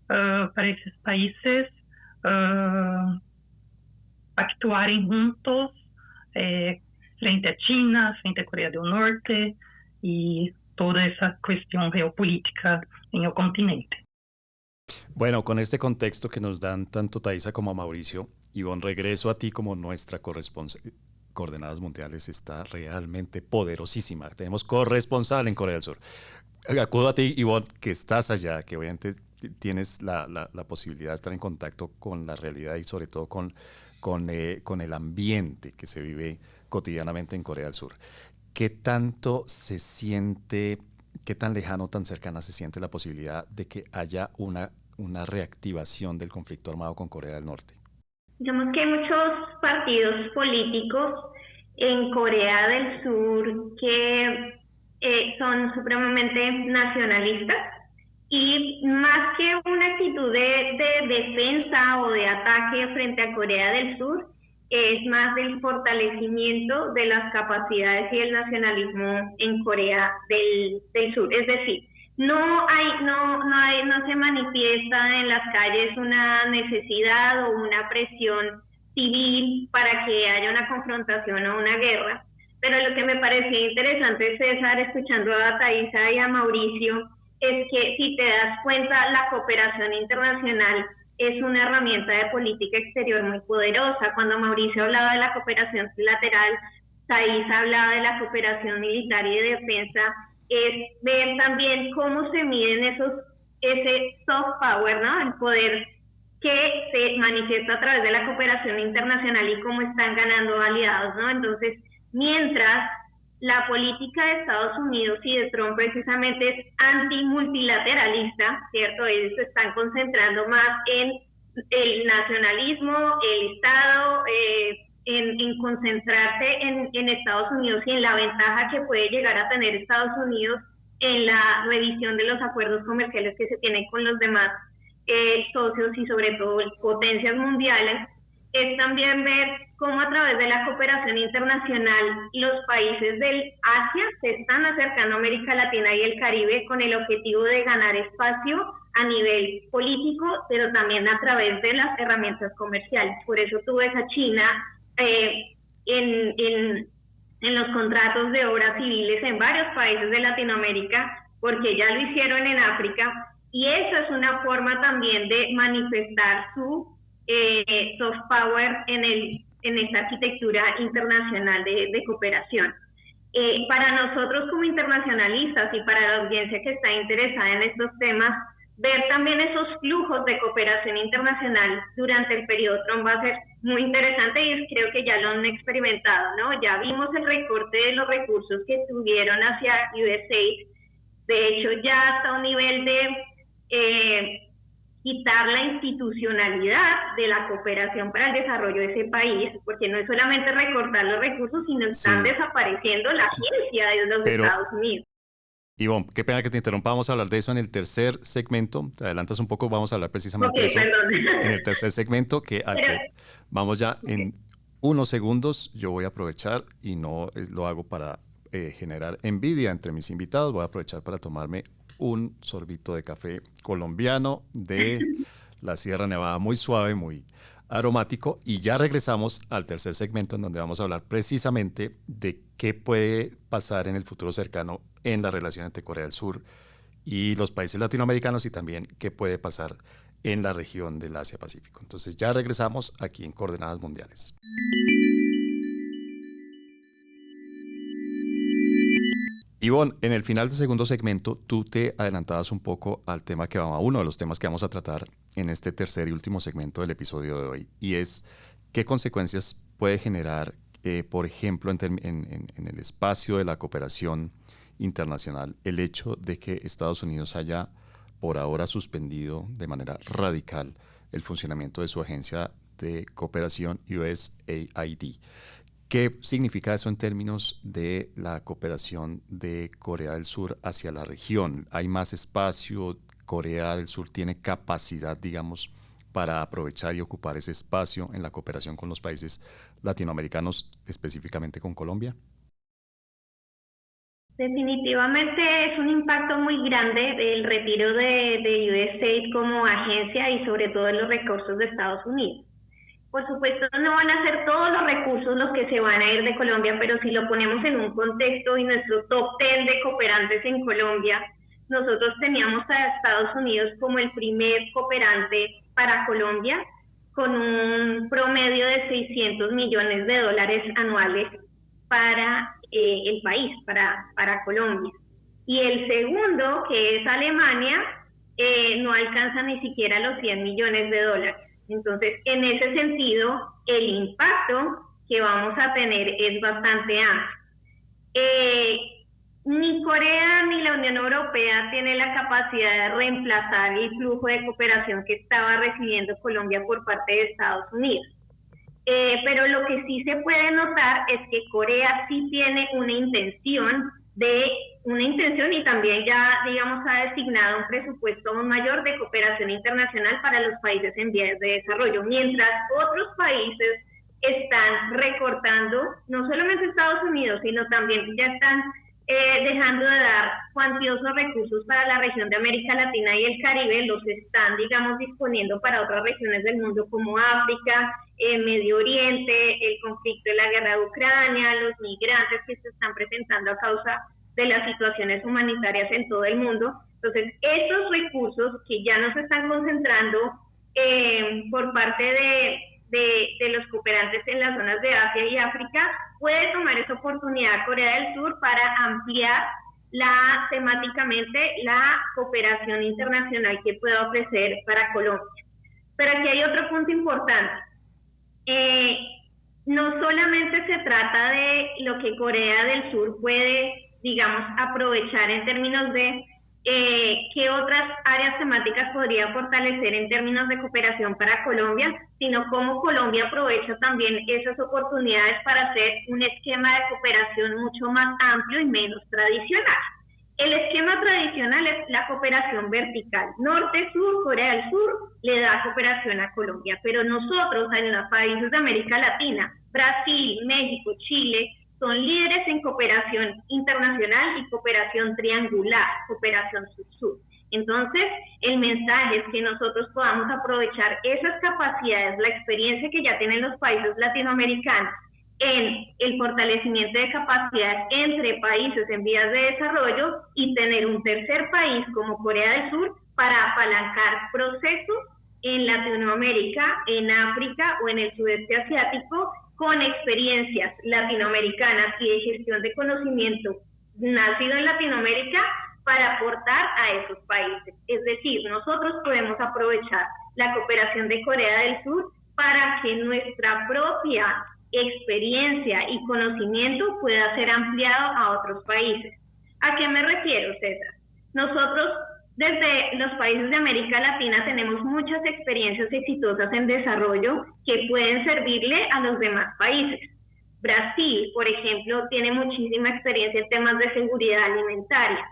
para esses países actuarem juntos frente a China, frente a Coreia do Norte y toda esa cuestión geopolítica en el continente. Bueno, con este contexto que nos dan tanto Thaisa como Mauricio, Ivonne, regreso a ti como nuestra corresponsal. Coordenadas Mundiales está realmente poderosísima. Tenemos corresponsal en Corea del Sur. Acudo a ti, Ivonne, que estás allá, que obviamente tienes la posibilidad de estar en contacto con la realidad y sobre todo con el ambiente que se vive cotidianamente en Corea del Sur. ¿Qué tanto se siente, qué tan lejano, tan cercana se siente la posibilidad de que haya una reactivación del conflicto armado con Corea del Norte? Digamos que hay muchos partidos políticos en Corea del Sur que son supremamente nacionalistas y más que una actitud de defensa o de ataque frente a Corea del Sur, es más del fortalecimiento de las capacidades y el nacionalismo en Corea del Sur. Es decir, no se manifiesta en las calles una necesidad o una presión civil para que haya una confrontación o una guerra. Pero lo que me parecía interesante, César, escuchando a Thaisa y a Mauricio, es que si te das cuenta, la cooperación internacional es una herramienta de política exterior muy poderosa. Cuando Mauricio hablaba de la cooperación trilateral, Thaisa hablaba de la cooperación militar y de defensa, es ver también cómo se miden ese soft power, ¿no? El poder que se manifiesta a través de la cooperación internacional y cómo están ganando aliados, ¿no? Entonces, mientras la política de Estados Unidos y de Trump precisamente es antimultilateralista, ¿cierto? Ellos se están concentrando más en el nacionalismo, el Estado, en concentrarse en Estados Unidos y en la ventaja que puede llegar a tener Estados Unidos en la revisión de los acuerdos comerciales que se tienen con los demás socios y sobre todo potencias mundiales. Es también ver cómo a través de la cooperación internacional los países del Asia se están acercando a América Latina y el Caribe con el objetivo de ganar espacio a nivel político, pero también a través de las herramientas comerciales. Por eso tú ves a China en los contratos de obras civiles en varios países de Latinoamérica, porque ya lo hicieron en África, y eso es una forma también de manifestar su soft power en esta arquitectura internacional de cooperación. Para nosotros como internacionalistas y para la audiencia que está interesada en estos temas, ver también esos flujos de cooperación internacional durante el periodo Trump va a ser muy interesante y creo que ya lo han experimentado, ¿no? Ya vimos el recorte de los recursos que tuvieron hacia USAID. De hecho, ya hasta un nivel de quitar la institucionalidad de la cooperación para el desarrollo de ese país, porque no es solamente recortar los recursos, sino están desapareciendo la agencia de los Estados Unidos. Ivonne, qué pena que te interrumpa, vamos a hablar de eso en el tercer segmento. Te adelantas un poco, vamos a hablar precisamente de eso en el tercer segmento, que vamos ya en unos segundos. Yo voy a aprovechar, y no lo hago para generar envidia entre mis invitados, voy a aprovechar para tomarme un sorbito de café colombiano de la Sierra Nevada, muy suave, muy aromático, y ya regresamos al tercer segmento en donde vamos a hablar precisamente de qué puede pasar en el futuro cercano en la relación entre Corea del Sur y los países latinoamericanos y también qué puede pasar en la región del Asia-Pacífico. Entonces ya regresamos aquí en Coordenadas Mundiales. Ivonne, en el final del segundo segmento, tú te adelantabas un poco al tema a uno de los temas que vamos a tratar en este tercer y último segmento del episodio de hoy, y es qué consecuencias puede generar, por ejemplo, en el espacio de la cooperación internacional, el hecho de que Estados Unidos haya por ahora suspendido de manera radical el funcionamiento de su agencia de cooperación USAID. ¿Qué significa eso en términos de la cooperación de Corea del Sur hacia la región? ¿Hay más espacio? ¿Corea del Sur tiene capacidad, digamos, para aprovechar y ocupar ese espacio en la cooperación con los países latinoamericanos, específicamente con Colombia? Definitivamente es un impacto muy grande del retiro de USAID como agencia y sobre todo de los recursos de Estados Unidos. Por supuesto no van a ser todos los recursos los que se van a ir de Colombia, pero si lo ponemos en un contexto y nuestro top 10 de cooperantes en Colombia, nosotros teníamos a Estados Unidos como el primer cooperante para Colombia, con un promedio de $600 millones anuales para el país, para Colombia. Y el segundo, que es Alemania, no alcanza ni siquiera los $100 millones. Entonces, en ese sentido, el impacto que vamos a tener es bastante amplio. Ni Corea ni la Unión Europea tiene la capacidad de reemplazar el flujo de cooperación que estaba recibiendo Colombia por parte de Estados Unidos. Pero lo que sí se puede notar es que Corea sí tiene una intención y también ya, digamos, ha designado un presupuesto aún mayor de cooperación internacional para los países en vías de desarrollo, mientras otros países están recortando, no solamente Estados Unidos, sino también ya están dejando de dar cuantiosos recursos para la región de América Latina y el Caribe, los están, digamos, disponiendo para otras regiones del mundo como África, Medio Oriente, el conflicto de la guerra de Ucrania, los migrantes que se están presentando a causa de las situaciones humanitarias en todo el mundo. Entonces, estos recursos que ya no se están concentrando por parte de los cooperantes en las zonas de Asia y África, puede tomar esa oportunidad Corea del Sur para ampliar temáticamente la cooperación internacional que pueda ofrecer para Colombia. Pero aquí hay otro punto importante. No solamente se trata de lo que Corea del Sur puede, digamos, aprovechar en términos de qué otras áreas temáticas podría fortalecer en términos de cooperación para Colombia, sino cómo Colombia aprovecha también esas oportunidades para hacer un esquema de cooperación mucho más amplio y menos tradicional. El esquema tradicional es la cooperación vertical. Norte-Sur, Corea del Sur le da cooperación a Colombia, pero nosotros en los países de América Latina, Brasil, México, Chile, son líderes en cooperación internacional y cooperación triangular, cooperación sur-sur. Entonces, el mensaje es que nosotros podamos aprovechar esas capacidades, la experiencia que ya tienen los países latinoamericanos en el fortalecimiento de capacidades entre países en vías de desarrollo y tener un tercer país como Corea del Sur para apalancar procesos en Latinoamérica, en África o en el sudeste asiático con experiencias latinoamericanas y de gestión de conocimiento nacido en Latinoamérica para aportar a esos países. Es decir, nosotros podemos aprovechar la cooperación de Corea del Sur para que nuestra propia experiencia y conocimiento pueda ser ampliado a otros países. ¿A qué me refiero, César? Nosotros desde los países de América Latina tenemos muchas experiencias exitosas en desarrollo que pueden servirle a los demás países. Brasil, por ejemplo, tiene muchísima experiencia en temas de seguridad alimentaria.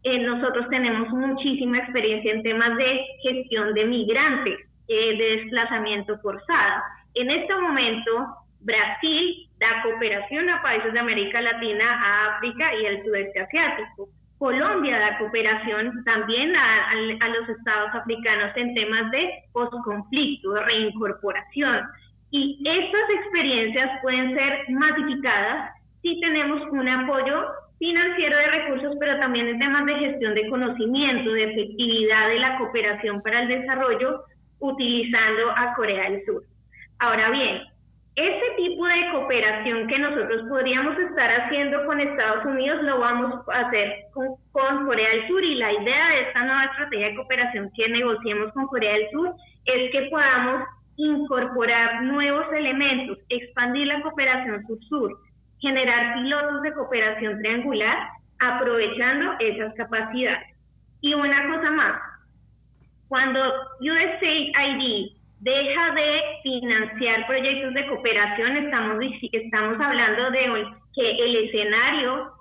Nosotros tenemos muchísima experiencia en temas de gestión de migrantes, de desplazamiento forzado. En este momento, Brasil da cooperación a países de América Latina, a África y al sudeste asiático. Colombia da cooperación también a los estados africanos en temas de posconflicto, de reincorporación. Y estas experiencias pueden ser masificadas si tenemos un apoyo financiero de recursos, pero también en temas de gestión de conocimiento, de efectividad de la cooperación para el desarrollo, utilizando a Corea del Sur. Ahora bien, ese tipo de cooperación que nosotros podríamos estar haciendo con Estados Unidos lo vamos a hacer con Corea del Sur, y la idea de esta nueva estrategia de cooperación que negociemos con Corea del Sur es que podamos incorporar nuevos elementos, expandir la cooperación sur-sur, generar pilotos de cooperación triangular aprovechando esas capacidades. Y una cosa más, cuando USAID deja de financiar proyectos de cooperación, estamos hablando de que el escenario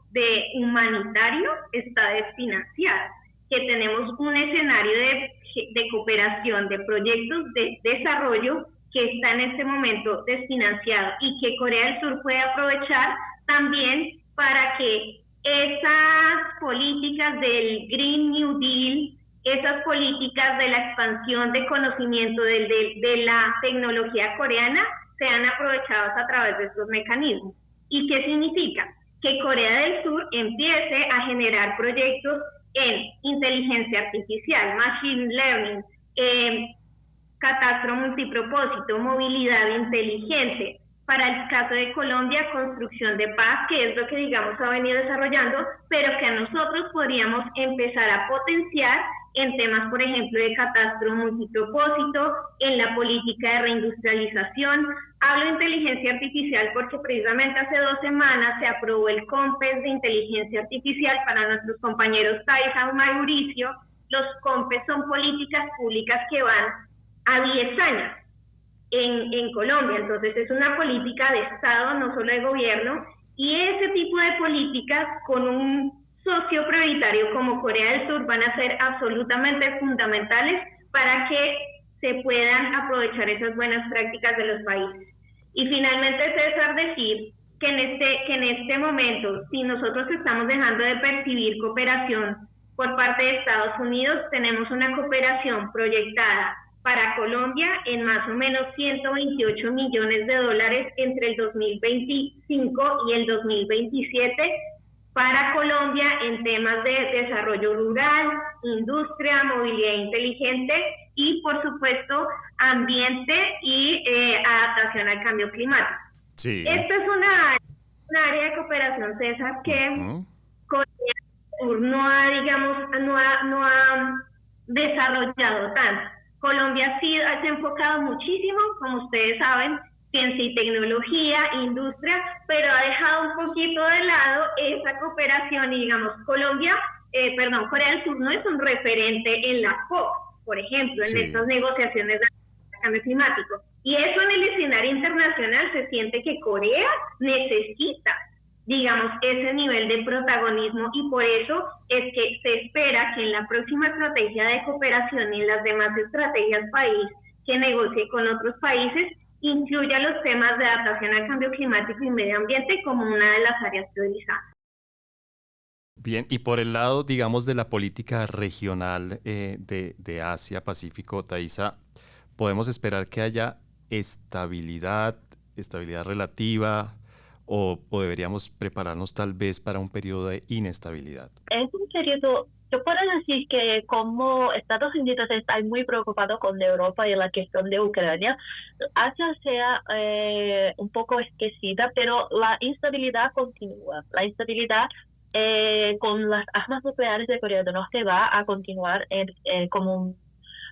humanitario está desfinanciado, que tenemos un escenario de cooperación, de proyectos de desarrollo que está en este momento desfinanciado y que Corea del Sur puede aprovechar también para que esas políticas del Green New Deal, esas políticas de la expansión de conocimiento de la tecnología coreana sean aprovechados a través de estos mecanismos. ¿Y qué significa? Que Corea del Sur empiece a generar proyectos en inteligencia artificial, machine learning, catastro multipropósito, movilidad inteligente. Para el caso de Colombia, construcción de paz, que es lo que, digamos, ha venido desarrollando, pero que a nosotros podríamos empezar a potenciar en temas, por ejemplo, de catastro multipropósito, en la política de reindustrialización. Hablo de inteligencia artificial porque precisamente hace 2 semanas se aprobó el COMPES de inteligencia artificial para nuestros compañeros Taisa y Mauricio. Los COMPES son políticas públicas que van a 10 años. En Colombia, entonces es una política de Estado, no solo de gobierno, y ese tipo de políticas con un socio prioritario como Corea del Sur van a ser absolutamente fundamentales para que se puedan aprovechar esas buenas prácticas de los países. Y finalmente, César, decir que en este momento, si nosotros estamos dejando de percibir cooperación por parte de Estados Unidos, tenemos una cooperación proyectada para Colombia en más o menos 128 millones de dólares entre el 2025 y el 2027 para Colombia en temas de desarrollo rural, industria, movilidad inteligente y, por supuesto, ambiente y adaptación al cambio climático. Sí. Esta es una área de cooperación, César, que Corea del Sur no ha desarrollado tanto. Colombia sí se ha enfocado muchísimo, como ustedes saben, ciencia y tecnología, industria, pero ha dejado un poquito de lado esa cooperación y, digamos, Corea del Sur no es un referente en la COP, por ejemplo, en estas negociaciones de cambio climático. Y eso en el escenario internacional se siente que Corea necesita, digamos, ese nivel de protagonismo, y por eso es que se espera que en la próxima estrategia de cooperación y en las demás estrategias país que negocie con otros países incluya los temas de adaptación al cambio climático y medio ambiente como una de las áreas priorizadas. Bien, y por el lado, digamos, de la política regional de Asia-Pacífico, Taisa, ¿podemos esperar que haya estabilidad relativa, o deberíamos prepararnos tal vez para un periodo de inestabilidad? Es un periodo, yo puedo decir que como Estados Unidos está muy preocupado con Europa y la cuestión de Ucrania, Asia sea un poco esquecida, pero la instabilidad continúa. La instabilidad con las armas nucleares de Corea del Norte va a continuar como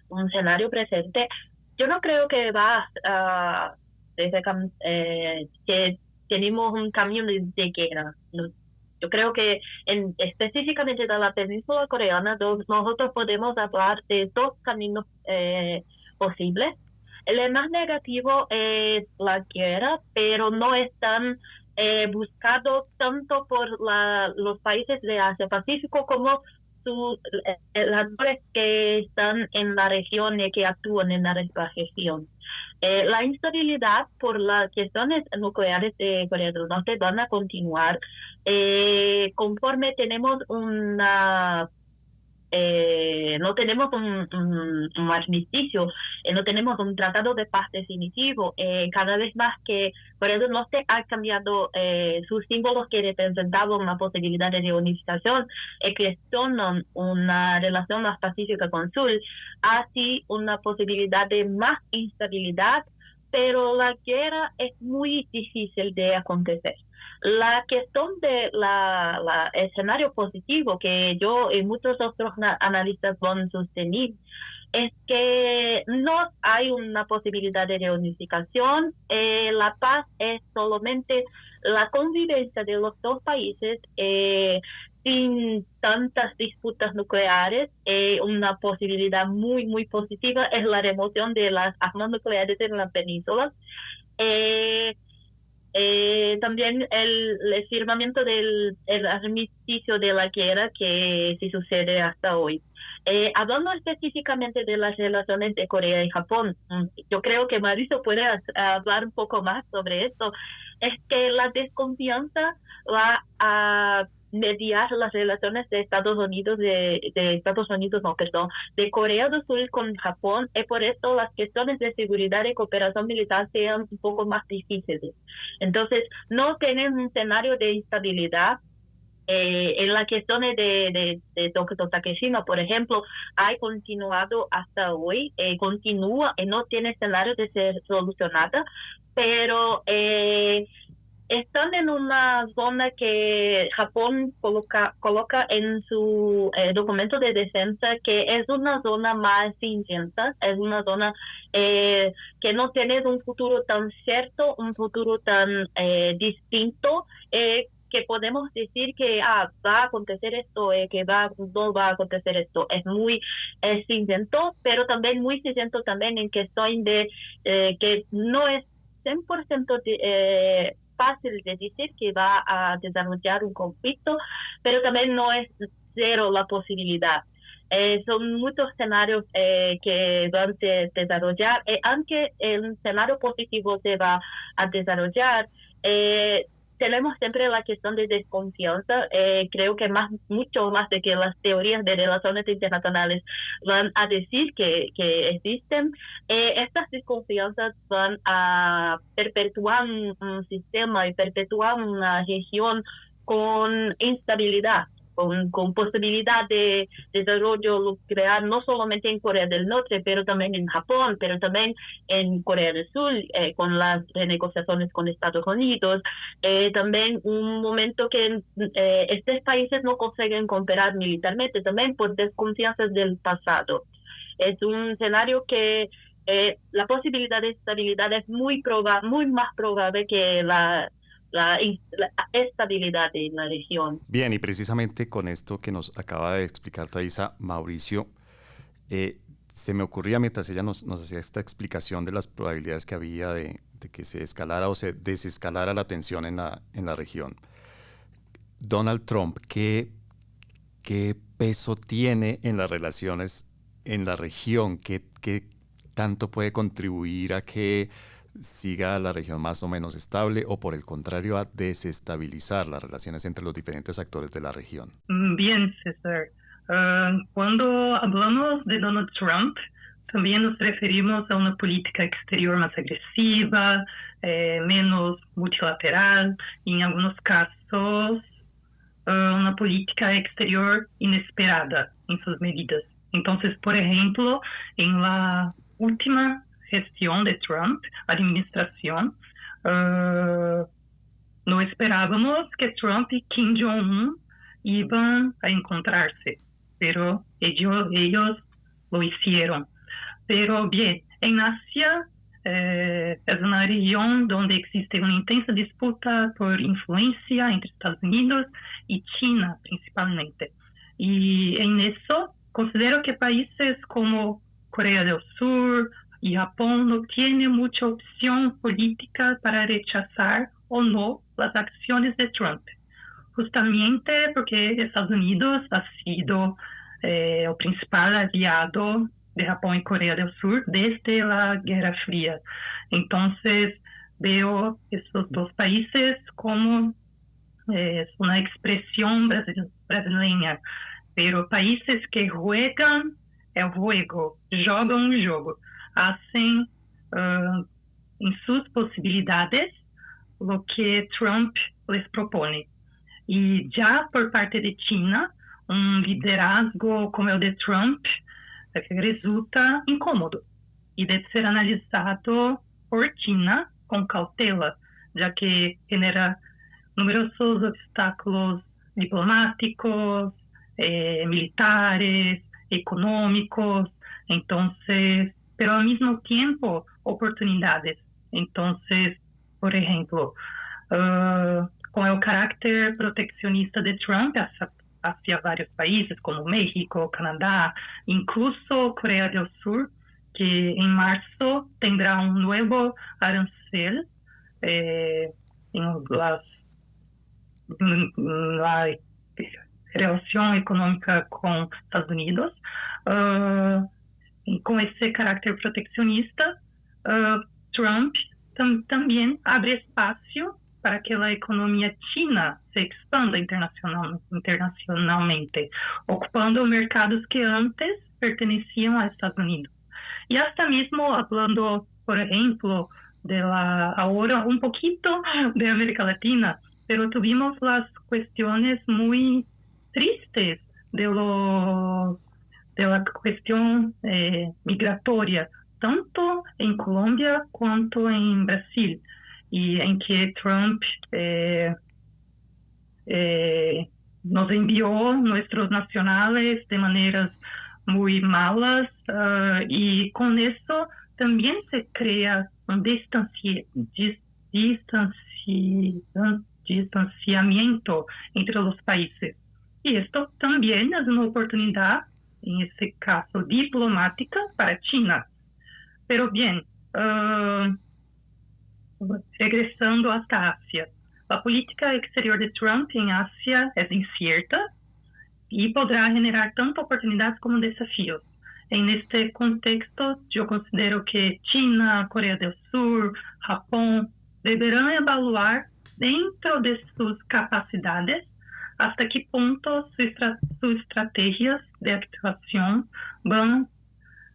un escenario presente. Yo no creo que va a que tenemos un camino de guerra. Yo creo que específicamente de la península coreana nosotros podemos hablar de 2 caminos posibles. El más negativo es la guerra, pero no es tan buscado tanto por los países de Asia-Pacífico como los actores que están en la región y que actúan en la región. La instabilidad por las cuestiones nucleares de Corea del Norte van a continuar conforme tenemos no tenemos un armisticio, no tenemos un tratado de paz definitivo. Cada vez más que Corea del Norte ha cambiado sus símbolos que representaban una posibilidad de reunificación y cuestionan una relación más pacífica con Sur, así una posibilidad de más instabilidad, pero la guerra es muy difícil de acontecer. La cuestión de la escenario positivo que yo y muchos otros analistas van a sostener es que no hay una posibilidad de reunificación. La paz es solamente la convivencia de los 2 países sin tantas disputas nucleares. Una posibilidad muy, muy positiva es la remoción de las armas nucleares en la península. También el firmamiento del armisticio de la guerra que se sucede hasta hoy. Hablando específicamente de las relaciones de Corea y Japón, yo creo que Mauricio puede hablar un poco más sobre esto. Es que la desconfianza va a mediar las relaciones de de Corea del Sur con Japón, y por eso las cuestiones de seguridad y cooperación militar sean un poco más difíciles. Entonces, no tienen un escenario de instabilidad. En la cuestión de Dr. Takeshima, por ejemplo, ha continuado hasta hoy, continúa y no tiene escenario de ser solucionada, pero están en una zona que Japón coloca en su documento de defensa, que es una zona más incierta, es una zona que no tiene un futuro tan cierto, un futuro tan distinto, que podemos decir que va a acontecer esto, que no va a acontecer esto. Es muy incierto, pero también muy incierto también en cuestión de que no es 100% fácil de decir que va a desarrollar un conflicto, pero también no es cero la posibilidad. Son muchos escenarios que van a desarrollar, aunque el escenario positivo se va a desarrollar, tenemos siempre la cuestión de desconfianza. Creo que mucho más de que las teorías de relaciones internacionales van a decir que existen, estas desconfianzas van a perpetuar un sistema y perpetuar una región con instabilidad, con posibilidad de desarrollo nuclear, no solamente en Corea del Norte, pero también en Japón, pero también en Corea del Sur, con las renegociaciones con Estados Unidos. También un momento que estos países no consiguen cooperar militarmente, también por desconfianzas del pasado. Es un escenario que la posibilidad de estabilidad es muy más probable que la estabilidad en la región. Bien, y precisamente con esto que nos acaba de explicar Thaisa, Mauricio, se me ocurría mientras ella nos hacía esta explicación de las probabilidades que había de que se escalara o se desescalara la tensión en la región. Donald Trump, ¿qué peso tiene en las relaciones en la región? ¿Qué tanto puede contribuir a que siga la región más o menos estable, o por el contrario a desestabilizar las relaciones entre los diferentes actores de la región? Bien, César. Cuando hablamos de Donald Trump, también nos referimos a una política exterior más agresiva, menos multilateral, y en algunos casos una política exterior inesperada en sus medidas. Entonces, por ejemplo, en la última gestión de Trump, administración, no esperábamos que Trump y Kim Jong-un iban a encontrarse, pero ellos lo hicieron. Pero bien, en Asia es una región donde existe una intensa disputa por influencia entre Estados Unidos y China principalmente. Y en eso considero que países como Corea del Sur y Japón no tienen mucha opción política para rechazar o no las acciones de Trump, justamente porque Estados Unidos ha sido el principal aliado de Japón y Corea del Sur desde la Guerra Fría. Entonces veo estos dos países como una expresión brasileña, pero países que juegan el juego, jogan un juego, hacen en sus posibilidades lo que Trump les propone. Y ya por parte de China, un liderazgo como el de Trump resulta incómodo y debe ser analizado por China con cautela, ya que genera numerosos obstáculos diplomáticos, militares, económicos, entonces, pero al mismo tiempo oportunidades. Entonces, por ejemplo, con el carácter proteccionista de Trump hacia varios países como México, Canadá, incluso Corea del Sur, que en marzo tendrá un nuevo arancel en la relación económica con Estados Unidos. Con ese carácter proteccionista, Trump también abre espacio para que la economía china se expanda internacionalmente, ocupando mercados que antes pertenecían a Estados Unidos. Y hasta mismo hablando, por ejemplo, ahora un poquito de América Latina, pero tuvimos las cuestiones muy tristes de la cuestión migratoria, tanto en Colombia cuanto en Brasil, y en que Trump nos envió nuestros nacionales de maneras muy malas, y con eso también se crea un distanciamiento entre los países. Y esto también es una oportunidad, en este caso diplomática, para China. Pero bien, regresando hasta Asia, la política exterior de Trump en Asia es incierta y podrá generar tanto oportunidades como desafíos. En este contexto, yo considero que China, Corea del Sur, Japón deberán evaluar dentro de sus capacidades hasta qué punto sus estrategias de actuación van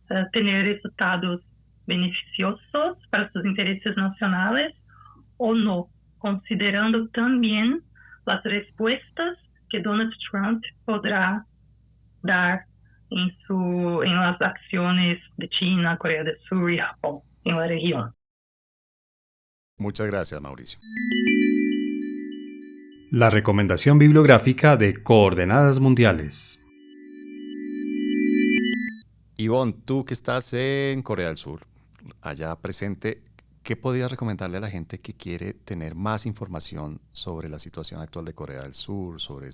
a tener resultados beneficiosos para sus intereses nacionales o no, considerando también las respuestas que Donald Trump podrá dar en las acciones de China, Corea del Sur y Japón en la región. Muchas gracias, Mauricio. La recomendación bibliográfica de Coordenadas Mundiales. Ivonne, tú que estás en Corea del Sur, allá presente, ¿qué podrías recomendarle a la gente que quiere tener más información sobre la situación actual de Corea del Sur, sobre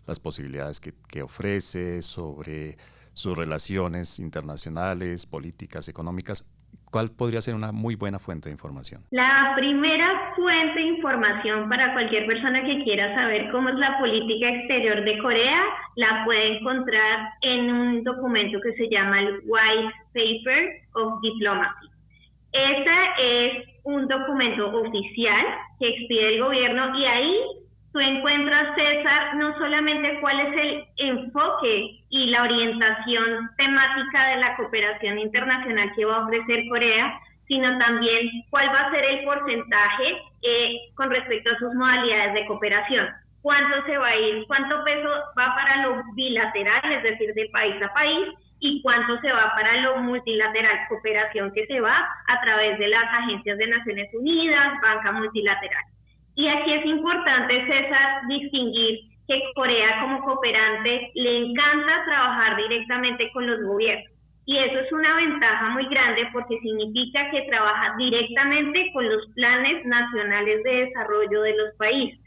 las posibilidades que ofrece, sobre sus relaciones internacionales, políticas, económicas? ¿Cuál podría ser una muy buena fuente de información? La primera fuente de información para cualquier persona que quiera saber cómo es la política exterior de Corea la puede encontrar en un documento que se llama el White Paper of Diplomacy. Este es un documento oficial que expide el gobierno y ahí tú encuentras, César, no solamente cuál es el enfoque y la orientación temática de la cooperación internacional que va a ofrecer Corea, sino también cuál va a ser el porcentaje con respecto a sus modalidades de cooperación. Cuánto se va a ir, cuánto peso va para lo bilateral, es decir, de país a país, y cuánto se va para lo multilateral, cooperación que se va a través de las agencias de Naciones Unidas, banca multilateral. Y aquí es importante, César, distinguir que Corea como cooperante le encanta trabajar directamente con los gobiernos. Y eso es una ventaja muy grande porque significa que trabaja directamente con los planes nacionales de desarrollo de los países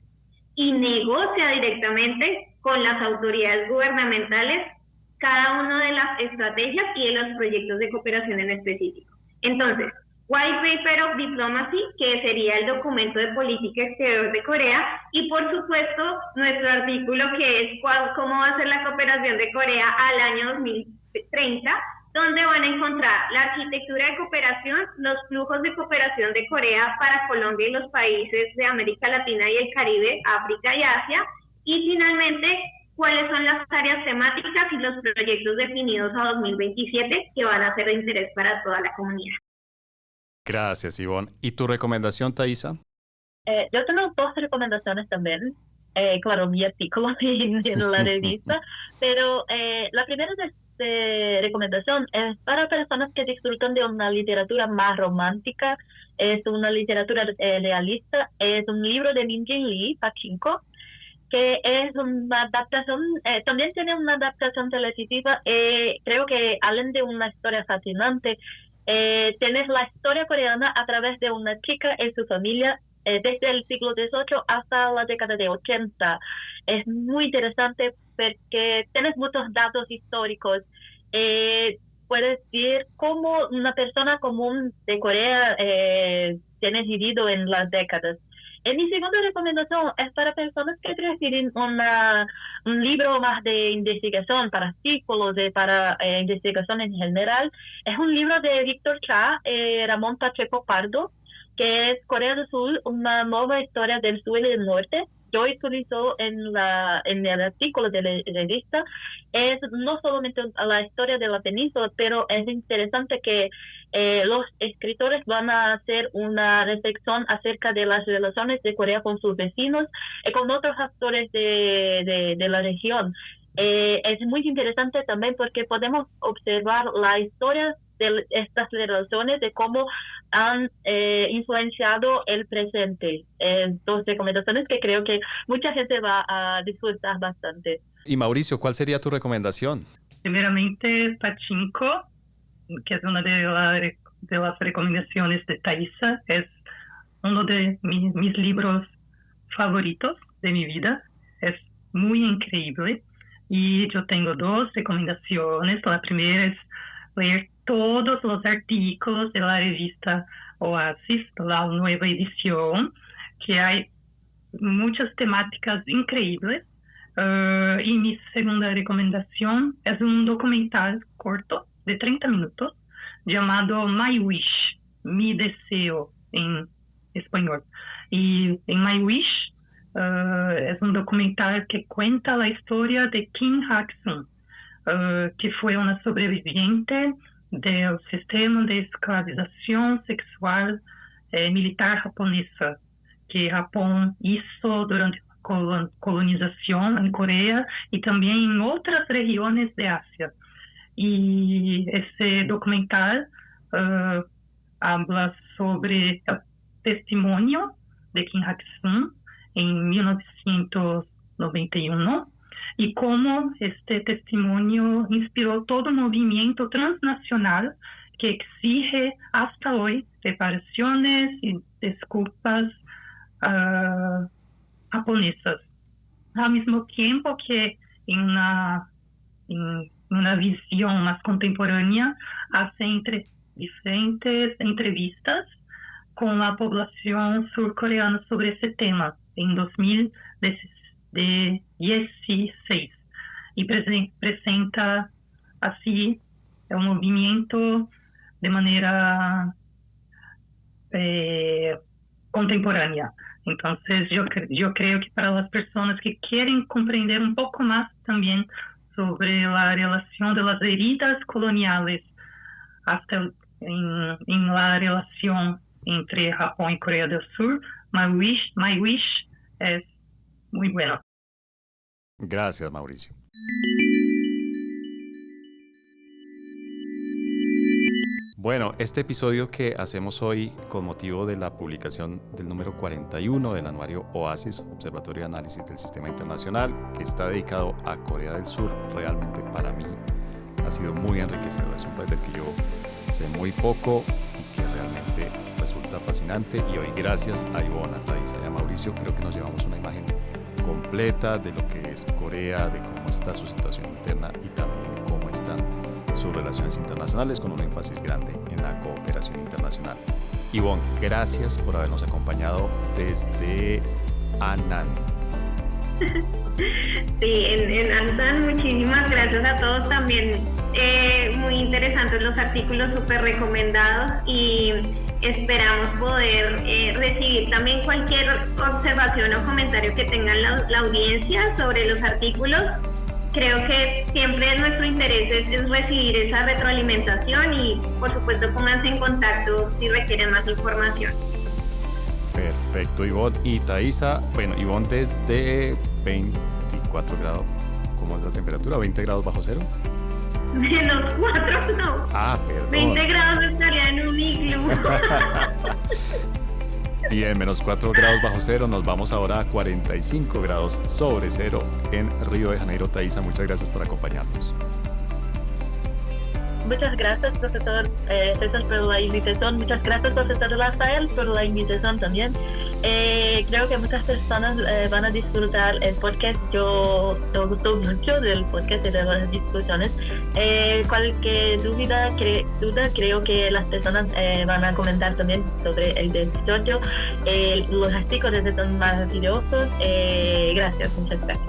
y negocia directamente con las autoridades gubernamentales cada una de las estrategias y de los proyectos de cooperación en específico. Entonces, White Paper of Diplomacy, que sería el documento de política exterior de Corea, y por supuesto nuestro artículo que es cómo va a ser la cooperación de Corea al año 2030, donde van a encontrar la arquitectura de cooperación, los flujos de cooperación de Corea para Colombia y los países de América Latina y el Caribe, África y Asia, y finalmente cuáles son las áreas temáticas y los proyectos definidos a 2027 que van a ser de interés para toda la comunidad. Gracias, Ivonne. ¿Y tu recomendación, Thaisa? Yo tengo dos recomendaciones también. Claro, mi artículo en la revista, pero la primera recomendación es para personas que disfrutan de una literatura más romántica, es una literatura realista, es un libro de Min Jin Lee, Pachinko, que es una adaptación, también tiene una adaptación televisiva, creo que hablan de una historia fascinante. Tienes la historia coreana a través de una chica y su familia desde el siglo XVIII hasta la década de 80. Es muy interesante porque tienes muchos datos históricos. Puedes ver cómo una persona común de Corea tiene vivido en las décadas. Mi segunda recomendación es para personas que prefieren un libro más de investigación, para artículos, para investigación en general. Es un libro de Víctor Cha, Ramón Pacheco Pardo, que es Corea del Sur, una nueva historia del sur y del norte. Yo utilizo en el artículo de la revista, es no solamente la historia de la península, pero es interesante que los escritores van a hacer una reflexión acerca de las relaciones de Corea con sus vecinos y con otros actores de la región. Es muy interesante también porque podemos observar la historia de estas relaciones, de cómo han influenciado el presente. Dos recomendaciones que creo que mucha gente va a disfrutar bastante. Y Mauricio, ¿cuál sería tu recomendación? Primeramente, Pachinko, que es una de las recomendaciones de Thaisa, es uno de mis libros favoritos de mi vida. Es muy increíble. Y yo tengo dos recomendaciones. La primera es leer todos los artículos de la revista Oasis, la nueva edición, que hay muchas temáticas increíbles. Y mi segunda recomendación es un documental corto de 30 minutos llamado My Wish, Mi Deseo en español. Y en My Wish es un documental que cuenta la historia de Kim Hak-sun, que fue una sobreviviente del sistema de esclavización sexual militar japonesa que Japón hizo durante la colonización en Corea y también en otras regiones de Asia. Y ese documental habla sobre el testimonio de Kim Hak-sun en 1991 y cómo este testimonio inspiró todo un movimiento transnacional que exige hasta hoy reparaciones y disculpas japonesas. Al mismo tiempo que en una visión más contemporánea hace diferentes entrevistas con la población surcoreana sobre ese tema en 2016 y presenta así el movimiento de manera contemporánea. Entonces yo creo que para las personas que quieren comprender un poco más también sobre la relación de las heridas coloniales hasta en la relación entre Japón y Corea del Sur, My Wish es muy bueno. Gracias, Mauricio. Bueno, este episodio que hacemos hoy con motivo de la publicación del número 41 del anuario Oasis, Observatorio de Análisis del Sistema Internacional, que está dedicado a Corea del Sur, realmente para mí ha sido muy enriquecedor. Es un país del que yo sé muy poco y que realmente resulta fascinante. Y hoy, gracias a Ivonne, a Thaisa y a Mauricio, creo que nos llevamos una imagen completa de lo que es Corea, de cómo está su situación interna y también cómo están sus relaciones internacionales, con un énfasis grande en la cooperación internacional. Ivonne, gracias por habernos acompañado desde Annan. Sí, en Ansan, muchísimas gracias a todos también. Muy interesantes los artículos, súper recomendados, y esperamos poder recibir también cualquier observación o comentario que tengan la audiencia sobre los artículos. Creo que siempre nuestro interés es recibir esa retroalimentación y, por supuesto, pónganse en contacto si requieren más información. Perfecto, Ivonne. Y Thaisa, bueno, Ivonne, desde 24 grados, ¿cómo es la temperatura? ¿20 grados bajo cero? -4, no. Ah, perdón. 20 grados estaría en un iglú. Bien, -4 grados bajo cero, nos vamos ahora a 45 grados sobre cero en Río de Janeiro. Thaisa, muchas gracias por acompañarnos. Muchas gracias, profesor César, por la invitación. Muchas gracias, profesor Rafael, por la invitación también. Creo que muchas personas van a disfrutar el podcast. Yo me gustó mucho del podcast y de las discusiones. Cualquier duda, creo que las personas van a comentar también sobre el episodio. Los artículos están maravillosos. Gracias, muchas gracias.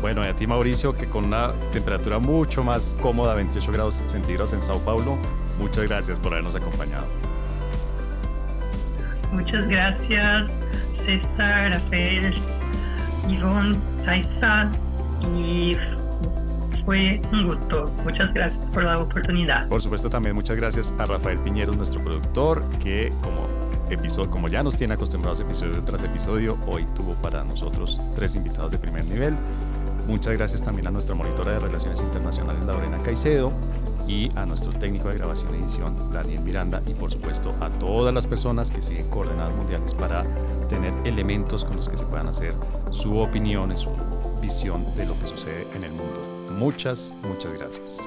Bueno, y a ti, Mauricio, que con una temperatura mucho más cómoda, 28 grados centígrados en Sao Paulo, muchas gracias por habernos acompañado. Muchas gracias, César, Rafael, Ivonne, Taisa, y fue un gusto. Muchas gracias por la oportunidad. Por supuesto, también muchas gracias a Rafael Piñeros, nuestro productor, que como ya nos tiene acostumbrados episodio tras episodio, hoy tuvo para nosotros 3 invitados de primer nivel. Muchas gracias también a nuestra monitora de Relaciones Internacionales, Lorena Caicedo, y a nuestro técnico de grabación y edición, Daniel Miranda, y por supuesto a todas las personas que siguen Coordenadas Mundiales para tener elementos con los que se puedan hacer su opinión, su visión de lo que sucede en el mundo. Muchas gracias.